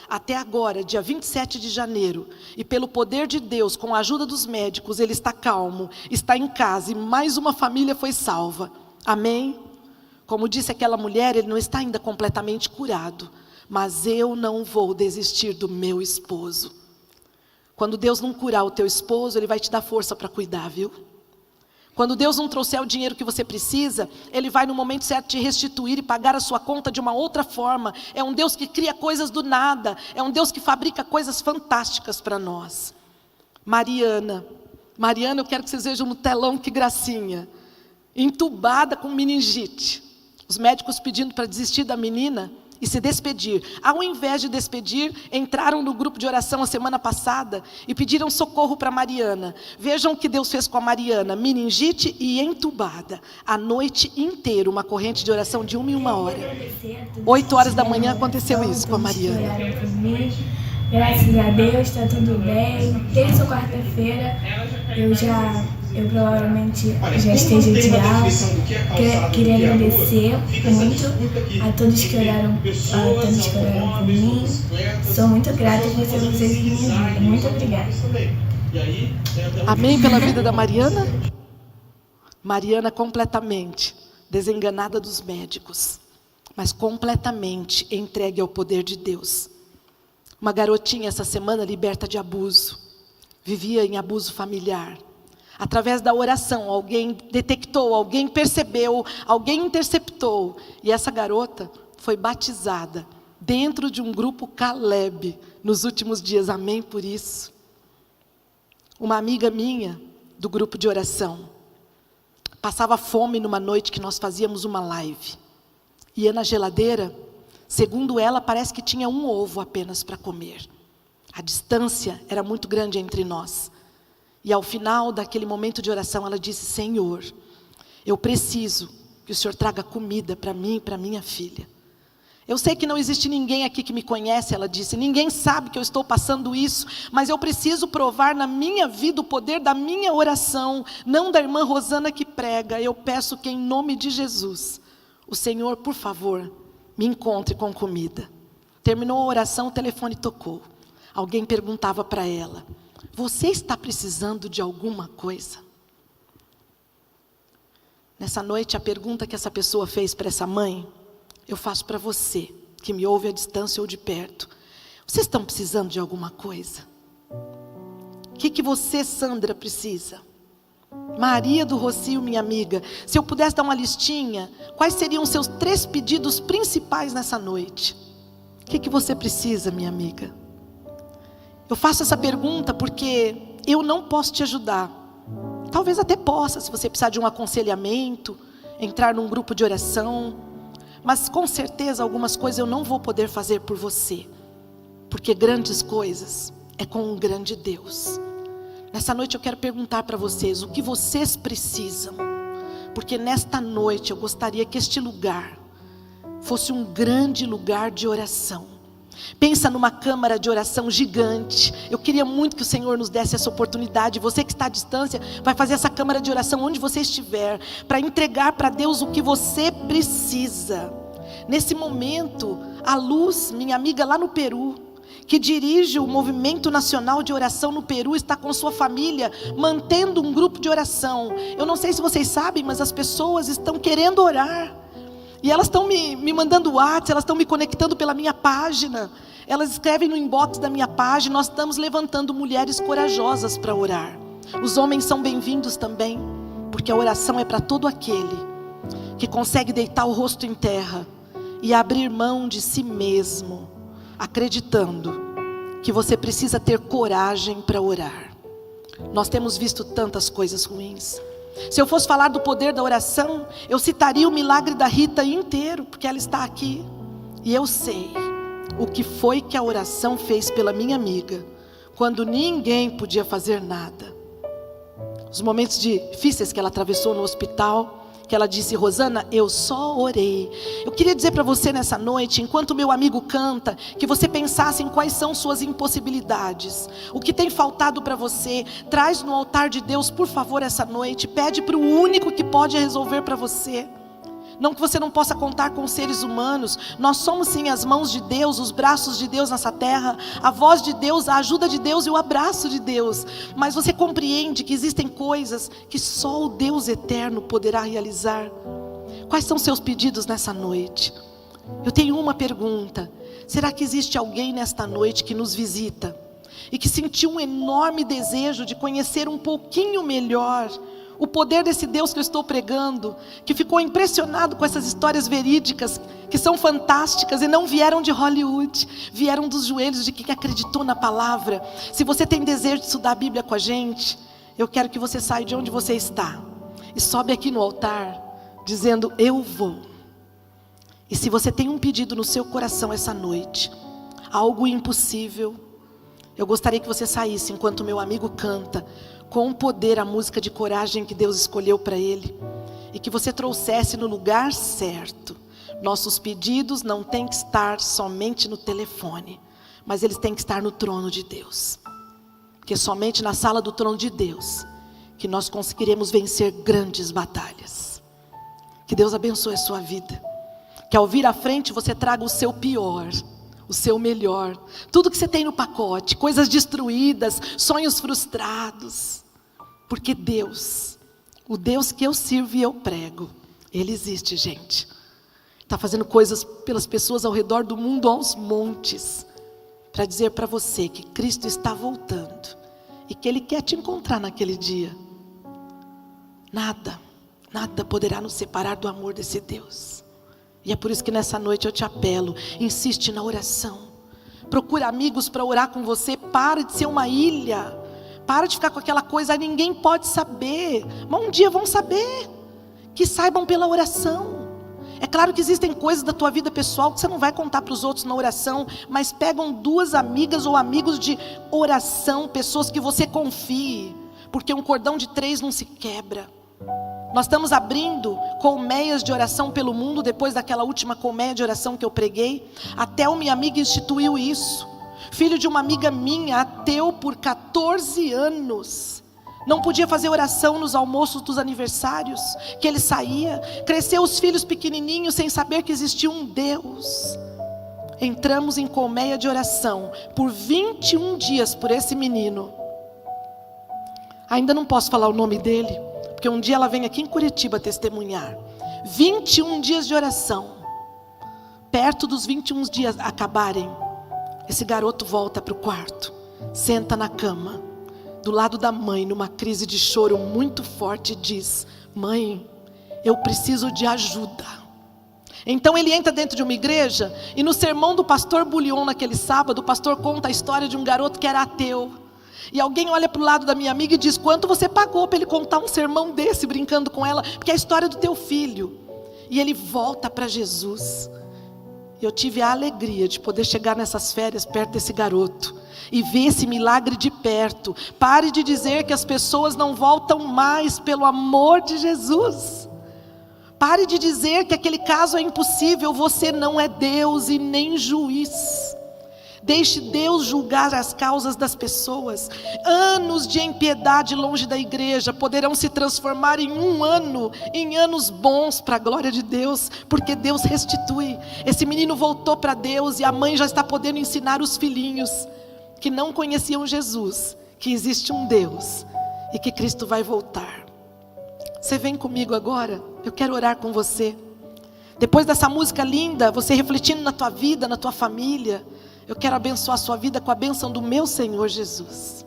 até agora, dia 27 de janeiro. E pelo poder de Deus, com a ajuda dos médicos, ele está calmo, está em casa e mais uma família foi salva. Amém? Como disse aquela mulher, ele não está ainda completamente curado. Mas eu não vou desistir do meu esposo. Quando Deus não curar o teu esposo, Ele vai te dar força para cuidar, viu? Quando Deus não trouxer o dinheiro que você precisa, Ele vai no momento certo te restituir e pagar a sua conta de uma outra forma. É um Deus que cria coisas do nada. É um Deus que fabrica coisas fantásticas para nós. Mariana, eu quero que vocês vejam no telão que gracinha. Entubada com meningite. Os médicos pedindo para desistir da menina e se despedir. Ao invés de despedir, entraram no grupo de oração a semana passada e pediram socorro para Mariana. Vejam o que Deus fez com a Mariana, meningite e entubada. A noite inteira, uma corrente de oração de 1 em 1 hora. 8 horas da manhã aconteceu isso com a Mariana. Graças a Deus, está tudo bem. Terça ou quarta-feira, eu provavelmente já esteja de alta. Queria agradecer muito a todos que oraram por mim. Sou muito grata por vocês em minha vida. Muito obrigada. Amém pela vida da Mariana? Mariana completamente desenganada dos médicos, mas completamente entregue ao poder de Deus. Uma garotinha essa semana liberta de abuso, vivia em abuso familiar. Através da oração, alguém detectou, alguém percebeu, alguém interceptou. E essa garota foi batizada dentro de um grupo Caleb nos últimos dias. Amém por isso. Uma amiga minha do grupo de oração passava fome numa noite que nós fazíamos uma live. Ia na geladeira. Segundo ela, parece que tinha um ovo apenas para comer. A distância era muito grande entre nós. E ao final daquele momento de oração, ela disse, Senhor, eu preciso que o Senhor traga comida para mim e para minha filha. Eu sei que não existe ninguém aqui que me conhece, ela disse, ninguém sabe que eu estou passando isso, mas eu preciso provar na minha vida o poder da minha oração, não da irmã Rosana que prega. Eu peço que em nome de Jesus, o Senhor, por favor, me encontre com comida. Terminou a oração, o telefone tocou. Alguém perguntava para ela, você está precisando de alguma coisa? Nessa noite, a pergunta que essa pessoa fez para essa mãe, eu faço para você, que me ouve à distância ou de perto. Vocês estão precisando de alguma coisa? O que você, Sandra, precisa? Maria do Rocio, minha amiga, se eu pudesse dar uma listinha, quais seriam os seus 3 pedidos principais nessa noite? O que você precisa, minha amiga? Eu faço essa pergunta porque eu não posso te ajudar. Talvez até possa, se você precisar de um aconselhamento, entrar num grupo de oração. Mas com certeza algumas coisas eu não vou poder fazer por você. Porque grandes coisas é com um grande Deus. Nessa noite eu quero perguntar para vocês o que vocês precisam. Porque nesta noite eu gostaria que este lugar fosse um grande lugar de oração. Pensa numa câmara de oração gigante. Eu queria muito que o Senhor nos desse essa oportunidade. Você que está à distância vai fazer essa câmara de oração onde você estiver, para entregar para Deus o que você precisa. Nesse momento, a Luz, minha amiga lá no Peru, que dirige o Movimento Nacional de Oração no Peru, está com sua família, mantendo um grupo de oração. Eu não sei se vocês sabem, mas as pessoas estão querendo orar. E elas estão me mandando WhatsApp, elas estão me conectando pela minha página. Elas escrevem no inbox da minha página. Nós estamos levantando mulheres corajosas para orar. Os homens são bem-vindos também, porque a oração é para todo aquele que consegue deitar o rosto em terra e abrir mão de si mesmo, acreditando que você precisa ter coragem para orar. Nós temos visto tantas coisas ruins. Se eu fosse falar do poder da oração, eu citaria o milagre da Rita inteiro, porque ela está aqui. E eu sei o que foi que a oração fez pela minha amiga, quando ninguém podia fazer nada. os momentos difíceis que ela atravessou no hospital, que ela disse: Rosana, eu só orei. Eu queria dizer para você nessa noite, enquanto meu amigo canta, que você pensasse em quais são suas impossibilidades, o que tem faltado para você. Traz no altar de Deus, por favor, essa noite. Pede para o único que pode resolver para você. Não que você não possa contar com seres humanos. Nós somos sim as mãos de Deus, os braços de Deus nessa terra, a voz de Deus, a ajuda de Deus e o abraço de Deus. Mas você compreende que existem coisas que só o Deus eterno poderá realizar. Quais são seus pedidos nessa noite? Eu tenho uma pergunta: será que existe alguém nesta noite que nos visita e que sentiu um enorme desejo de conhecer um pouquinho melhor o poder desse Deus que eu estou pregando, que ficou impressionado com essas histórias verídicas, que são fantásticas e não vieram de Hollywood, vieram dos joelhos de quem acreditou na palavra? Se você tem desejo de estudar a Bíblia com a gente, eu quero que você saia de onde você está e sobe aqui no altar, dizendo: eu vou. E se você tem um pedido no seu coração essa noite, algo impossível, eu gostaria que você saísse enquanto meu amigo canta, com o poder, a música de coragem que Deus escolheu para ele, e que você trouxesse no lugar certo. Nossos pedidos não têm que estar somente no telefone, mas eles têm que estar no trono de Deus, porque somente na sala do trono de Deus que nós conseguiremos vencer grandes batalhas. Que Deus abençoe a sua vida, que ao vir à frente você traga o seu pior, o seu melhor, tudo que você tem no pacote, coisas destruídas, sonhos frustrados. Porque Deus, o Deus que eu sirvo e eu prego, Ele existe, gente. Está fazendo coisas pelas pessoas ao redor do mundo aos montes, para dizer para você que Cristo está voltando e que Ele quer te encontrar naquele dia. Nada poderá nos separar do amor desse Deus. E é por isso que nessa noite eu te apelo: insiste na oração, procura amigos para orar com você. Para de ser uma ilha, para de ficar com aquela coisa: ninguém pode saber. Mas um dia vão saber, que saibam pela oração. É claro que existem coisas da tua vida pessoal que você não vai contar para os outros na oração, mas pegam 2 amigas ou amigos de oração, pessoas que você confie, porque um cordão de 3 não se quebra. Nós estamos abrindo colmeias de oração pelo mundo, depois daquela última colmeia de oração que eu preguei. Até uma minha amiga instituiu isso. Filho de uma amiga minha, ateu por 14 anos. Não podia fazer oração nos almoços dos aniversários, que ele saía. Cresceu os filhos pequenininhos sem saber que existia um Deus. Entramos em colmeia de oração por 21 dias por esse menino. Ainda não posso falar o nome dele, porque um dia ela vem aqui em Curitiba testemunhar. 21 dias de oração. Perto dos 21 dias acabarem, esse garoto volta para o quarto, senta na cama, do lado da mãe, numa crise de choro muito forte, e diz: mãe, eu preciso de ajuda. Então ele entra dentro de uma igreja, e no sermão do pastor Bullion naquele sábado, o pastor conta a história de um garoto que era ateu. E alguém olha para o lado da minha amiga e diz: quanto você pagou para ele contar um sermão desse, brincando com ela? Porque é a história do teu filho. E ele volta para Jesus. E eu tive a alegria de poder chegar nessas férias perto desse garoto e ver esse milagre de perto. Pare de dizer que as pessoas não voltam mais, pelo amor de Jesus. Pare de dizer que aquele caso é impossível. Você não é Deus e nem juiz. Deixe Deus julgar as causas das pessoas. Anos de impiedade longe da igreja poderão se transformar em em anos bons para a glória de Deus, porque Deus restitui. Esse menino voltou para Deus e a mãe já está podendo ensinar os filhinhos que não conheciam Jesus, que existe um Deus e que Cristo vai voltar. Você vem comigo agora? Eu quero orar com você. Depois dessa música linda, você refletindo na tua vida, na tua família, eu quero abençoar a sua vida com a bênção do meu Senhor Jesus.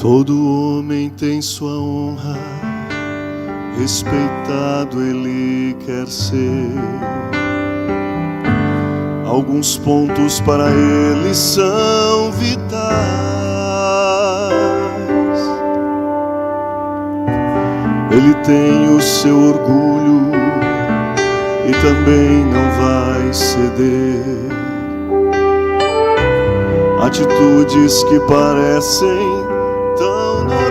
Todo homem tem sua honra, respeitado ele quer ser. Alguns pontos para ele são vitais. Ele tem o seu orgulho e também não vai ceder. Atitudes que parecem tão normais.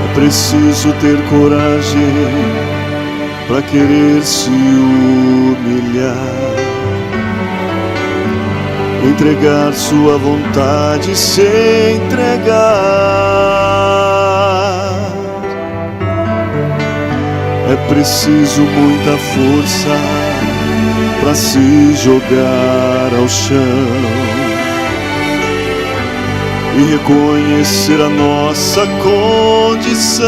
É preciso ter coragem para querer se humilhar, entregar sua vontade, se entregar. É preciso muita força para se jogar ao chão e reconhecer a nossa condição.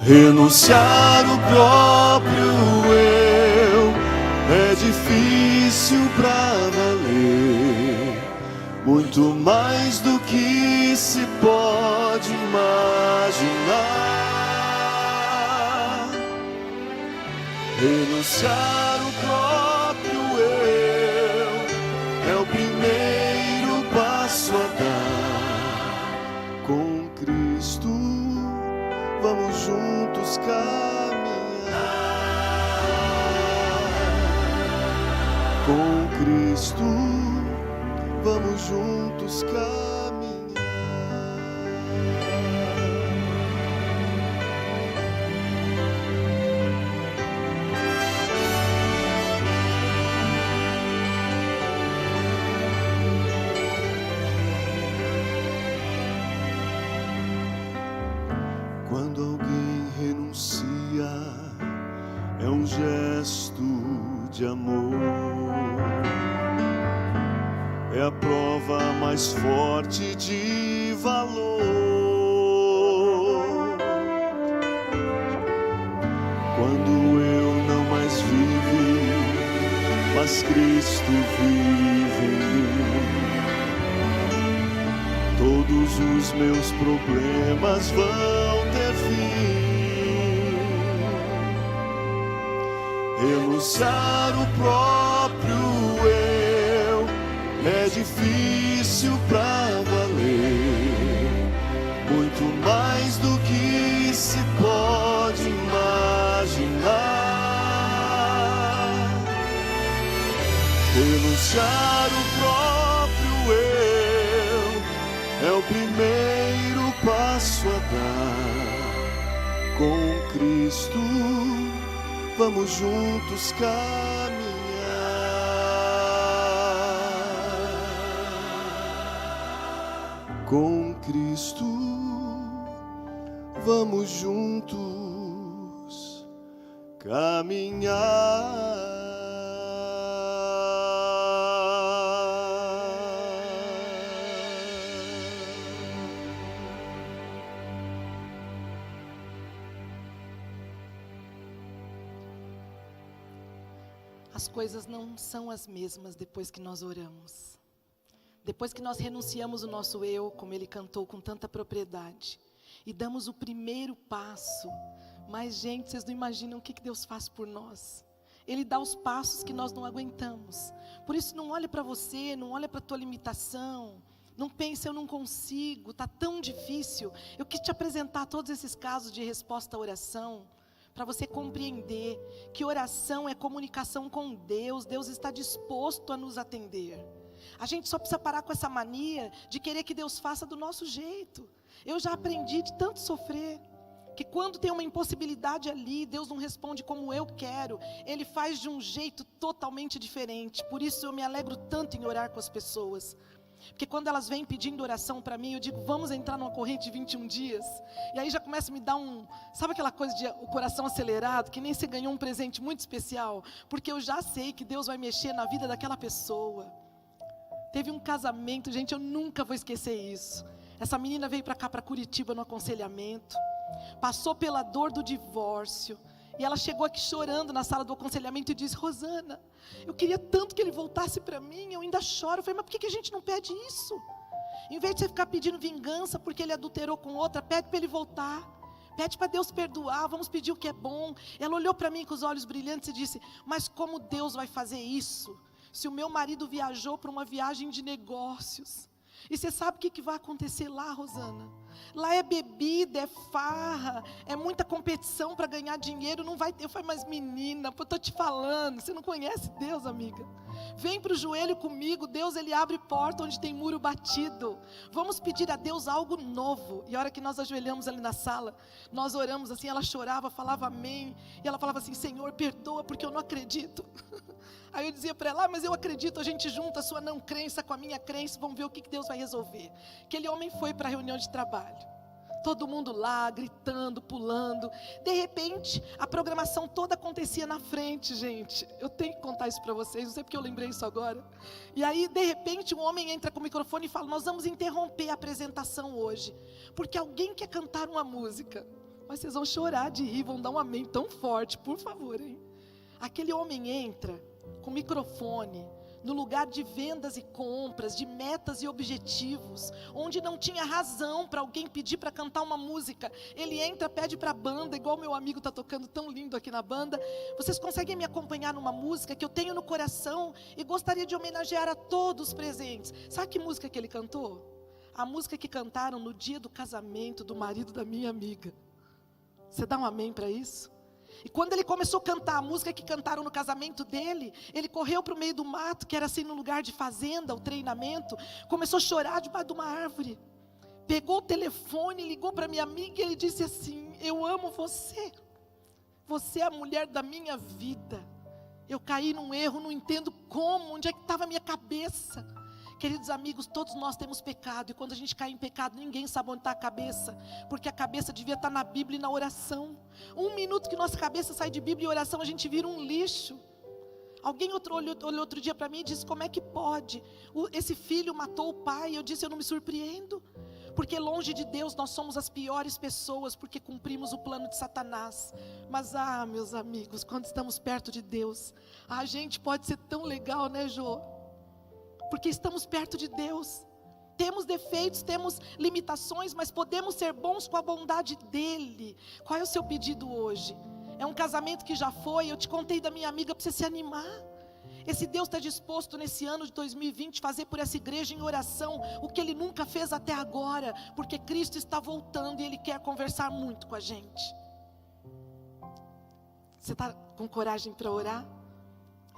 Renunciar o próprio eu é difícil pra valer, muito mais do que se pode imaginar. Renunciar o próprio eu é o primeiro passo a dar. Com Cristo vamos juntos caminhar. Com Cristo vamos juntos caminhar. Quando alguém renuncia, é um gesto de amor. É a prova mais forte de valor. Quando eu não mais vivo, mas Cristo vive em mim, todos os meus problemas vão ter fim. Renunciar o próprio eu é difícil pra valer, muito mais do que se pode imaginar. Renunciar o próprio eu é o primeiro passo a dar. Com Cristo vamos juntos caminhar. Com Cristo vamos juntos caminhar. As coisas não são as mesmas depois que nós oramos. Depois que nós renunciamos o nosso eu, como ele cantou com tanta propriedade, e damos o primeiro passo. Mas, gente, vocês não imaginam o que Deus faz por nós. Ele dá os passos que nós não aguentamos. Por isso, não olhe para você, não olhe para a tua limitação. Não pense, eu não consigo, está tão difícil. Eu quis te apresentar todos esses casos de resposta à oração, para você compreender que oração é comunicação com Deus. Deus está disposto a nos atender. A gente só precisa parar com essa mania de querer que Deus faça do nosso jeito. Eu já aprendi de tanto sofrer, que quando tem uma impossibilidade ali, Deus não responde como eu quero. Ele faz de um jeito totalmente diferente. Por isso eu me alegro tanto em orar com as pessoas. Porque quando elas vêm pedindo oração para mim, eu digo, vamos entrar numa corrente de 21 dias. E aí já começa a me dar sabe aquela coisa de o coração acelerado, que nem você ganhou um presente muito especial? Porque eu já sei que Deus vai mexer na vida daquela pessoa. Teve um casamento, gente, eu nunca vou esquecer isso. Essa menina veio para cá, para Curitiba, no aconselhamento. Passou pela dor do divórcio. E ela chegou aqui chorando na sala do aconselhamento e disse: Rosana, eu queria tanto que ele voltasse para mim, eu ainda choro. Eu falei: mas por que a gente não pede isso? Em vez de você ficar pedindo vingança porque ele adulterou com outra, pede para ele voltar. Pede para Deus perdoar, vamos pedir o que é bom. Ela olhou para mim com os olhos brilhantes e disse: mas como Deus vai fazer isso? Se o meu marido viajou para uma viagem de negócios. E você sabe o que vai acontecer lá, Rosana? Lá é bebida, é farra, é muita competição para ganhar dinheiro, não vai ter. Eu falei: mas menina, eu estou te falando, você não conhece Deus, amiga. Vem para o joelho comigo, Deus ele abre porta onde tem muro batido. Vamos pedir a Deus algo novo. E a hora que nós ajoelhamos ali na sala, nós oramos assim, ela chorava, falava amém. E ela falava assim: Senhor, perdoa porque eu não acredito. Aí eu dizia para ela: mas eu acredito, a gente junta a sua não crença com a minha crença, vamos ver o que Deus vai resolver. Aquele homem foi para a reunião de trabalho. Todo mundo lá, gritando, pulando. De repente, a programação toda acontecia na frente, gente. Eu tenho que contar isso para vocês, não sei porque eu lembrei isso agora. E aí, de repente, um homem entra com o microfone e fala: nós vamos interromper a apresentação hoje, porque alguém quer cantar uma música. Mas vocês vão chorar de rir, vão dar um amém tão forte, por favor, hein? Aquele homem entra com o microfone, no lugar de vendas e compras, de metas e objetivos, onde não tinha razão para alguém pedir para cantar uma música. Ele entra, pede para a banda, igual meu amigo está tocando tão lindo aqui na banda: vocês conseguem me acompanhar numa música que eu tenho no coração e gostaria de homenagear a todos os presentes. Sabe que música que ele cantou? A música que cantaram no dia do casamento do marido da minha amiga. Você dá um amém para isso? E quando ele começou a cantar a música que cantaram no casamento dele, ele correu para o meio do mato, que era assim no lugar de fazenda, o treinamento, começou a chorar debaixo de uma árvore, pegou o telefone, ligou para minha amiga e ele disse assim: eu amo você, você é a mulher da minha vida, eu caí num erro, não entendo como, onde é que estava a minha cabeça. Queridos amigos, todos nós temos pecado, e quando a gente cai em pecado, ninguém sabe onde está a cabeça, porque a cabeça devia estar na Bíblia e na oração. 1 minuto que nossa cabeça sai de Bíblia e oração, a gente vira um lixo. Alguém olhou outro dia para mim e disse: como é que pode? Esse filho matou o pai. Eu disse: eu não me surpreendo, porque longe de Deus nós somos as piores pessoas, porque cumprimos o plano de Satanás. Mas meus amigos, quando estamos perto de Deus, a gente pode ser tão legal, né, Jô? Porque estamos perto de Deus. Temos defeitos, temos limitações, mas podemos ser bons com a bondade dEle. Qual é o seu pedido hoje? É um casamento que já foi? Eu te contei da minha amiga para você se animar. Esse Deus está disposto nesse ano de 2020 fazer por essa igreja em oração o que Ele nunca fez até agora, porque Cristo está voltando e Ele quer conversar muito com a gente. Você está com coragem para orar?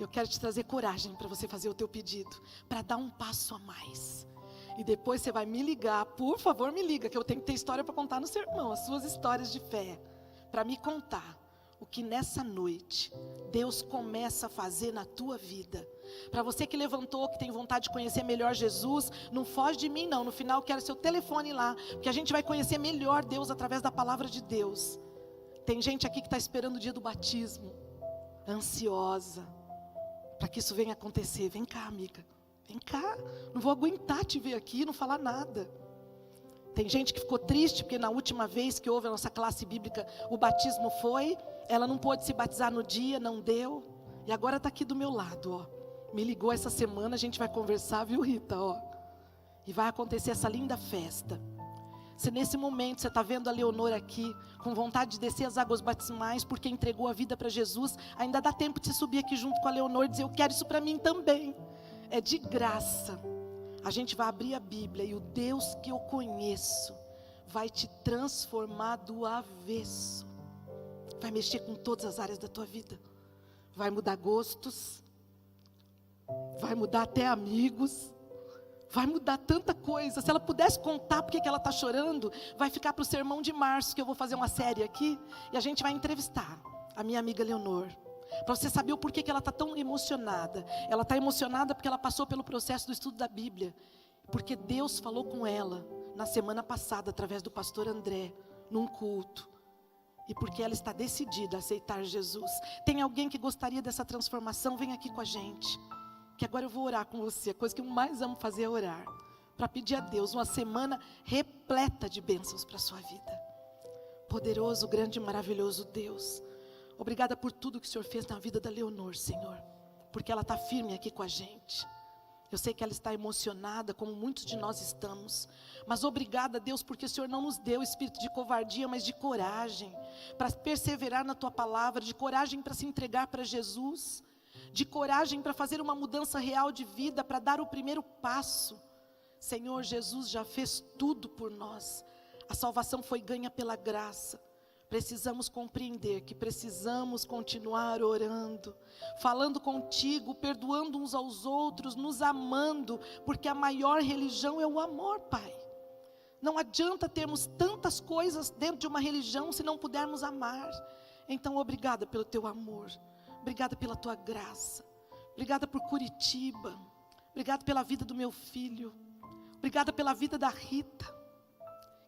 Eu quero te trazer coragem para você fazer o teu pedido, para dar um passo a mais. E depois você vai me ligar, por favor me liga, que eu tenho que ter história para contar no sermão, as suas histórias de fé, para me contar o que nessa noite Deus começa a fazer na tua vida. Para você que levantou, que tem vontade de conhecer melhor Jesus, não foge de mim não, no final eu quero seu telefone lá, porque a gente vai conhecer melhor Deus através da palavra de Deus. Tem gente aqui que está esperando o dia do batismo, ansiosa, para que isso venha acontecer. Vem cá, amiga, vem cá, não vou aguentar te ver aqui, não falar nada. Tem gente que ficou triste, porque na última vez que houve a nossa classe bíblica, o batismo foi, ela não pôde se batizar no dia, não deu, e agora está aqui do meu lado, ó. Me ligou essa semana, a gente vai conversar, viu, Rita, ó. E vai acontecer essa linda festa. Se nesse momento você está vendo a Leonor aqui, com vontade de descer as águas batismais, porque entregou a vida para Jesus, ainda dá tempo de você subir aqui junto com a Leonor e dizer: eu quero isso para mim também. É de graça. A gente vai abrir a Bíblia e o Deus que eu conheço vai te transformar do avesso. Vai mexer com todas as áreas da tua vida. Vai mudar gostos, vai mudar até amigos, vai mudar tanta coisa. Se ela pudesse contar porque que ela está chorando, vai ficar para o sermão de março, que eu vou fazer uma série aqui, e a gente vai entrevistar a minha amiga Leonor, para você saber o porquê que ela está tão emocionada. Ela está emocionada porque ela passou pelo processo do estudo da Bíblia, porque Deus falou com ela na semana passada, através do pastor André, num culto, e porque ela está decidida a aceitar Jesus. Tem alguém que gostaria dessa transformação? Vem aqui com a gente, que agora eu vou orar com você. A coisa que eu mais amo fazer é orar, para pedir a Deus uma semana repleta de bênçãos para a sua vida. Poderoso, grande e maravilhoso Deus, Obrigada por tudo que o Senhor fez na vida da Leonor, Senhor, porque ela está firme aqui com a gente. Eu sei que ela está emocionada, como muitos de nós estamos. Mas obrigada, Deus, porque o Senhor não nos deu espírito de covardia, mas de coragem, para perseverar na Tua palavra, de coragem para se entregar para Jesus, de coragem para fazer uma mudança real de vida, para dar o primeiro passo. Senhor, Jesus já fez tudo por nós. A salvação foi ganha pela graça. Precisamos compreender que precisamos continuar orando, falando contigo, perdoando uns aos outros, nos amando, porque a maior religião é o amor, Pai. Não adianta termos tantas coisas dentro de uma religião se não pudermos amar. Então, obrigada pelo teu amor, obrigada pela tua graça, obrigada por Curitiba, obrigada pela vida do meu filho, obrigada pela vida da Rita,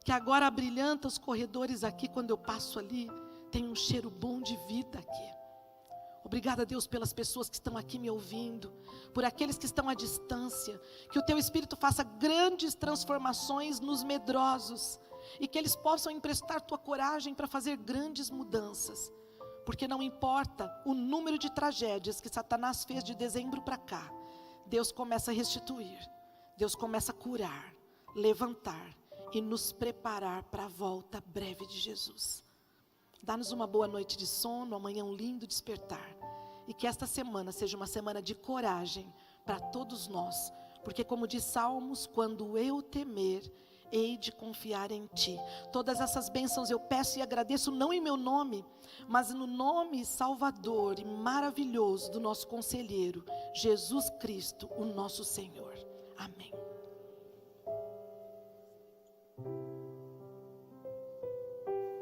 que agora abrilhanta os corredores aqui. Quando eu passo ali, tem um cheiro bom de vida aqui. Obrigada, Deus, pelas pessoas que estão aqui me ouvindo, por aqueles que estão à distância, que o Teu Espírito faça grandes transformações nos medrosos, e que eles possam emprestar Tua coragem para fazer grandes mudanças, porque não importa o número de tragédias que Satanás fez de dezembro para cá, Deus começa a restituir, Deus começa a curar, levantar, e nos preparar para a volta breve de Jesus. Dá-nos uma boa noite de sono, amanhã um lindo despertar, e que esta semana seja uma semana de coragem para todos nós, porque como diz Salmos, quando eu temer, hei de confiar em Ti. Todas essas bênçãos eu peço e agradeço, não em meu nome, mas no nome salvador e maravilhoso do nosso conselheiro, Jesus Cristo, o nosso Senhor. Amém.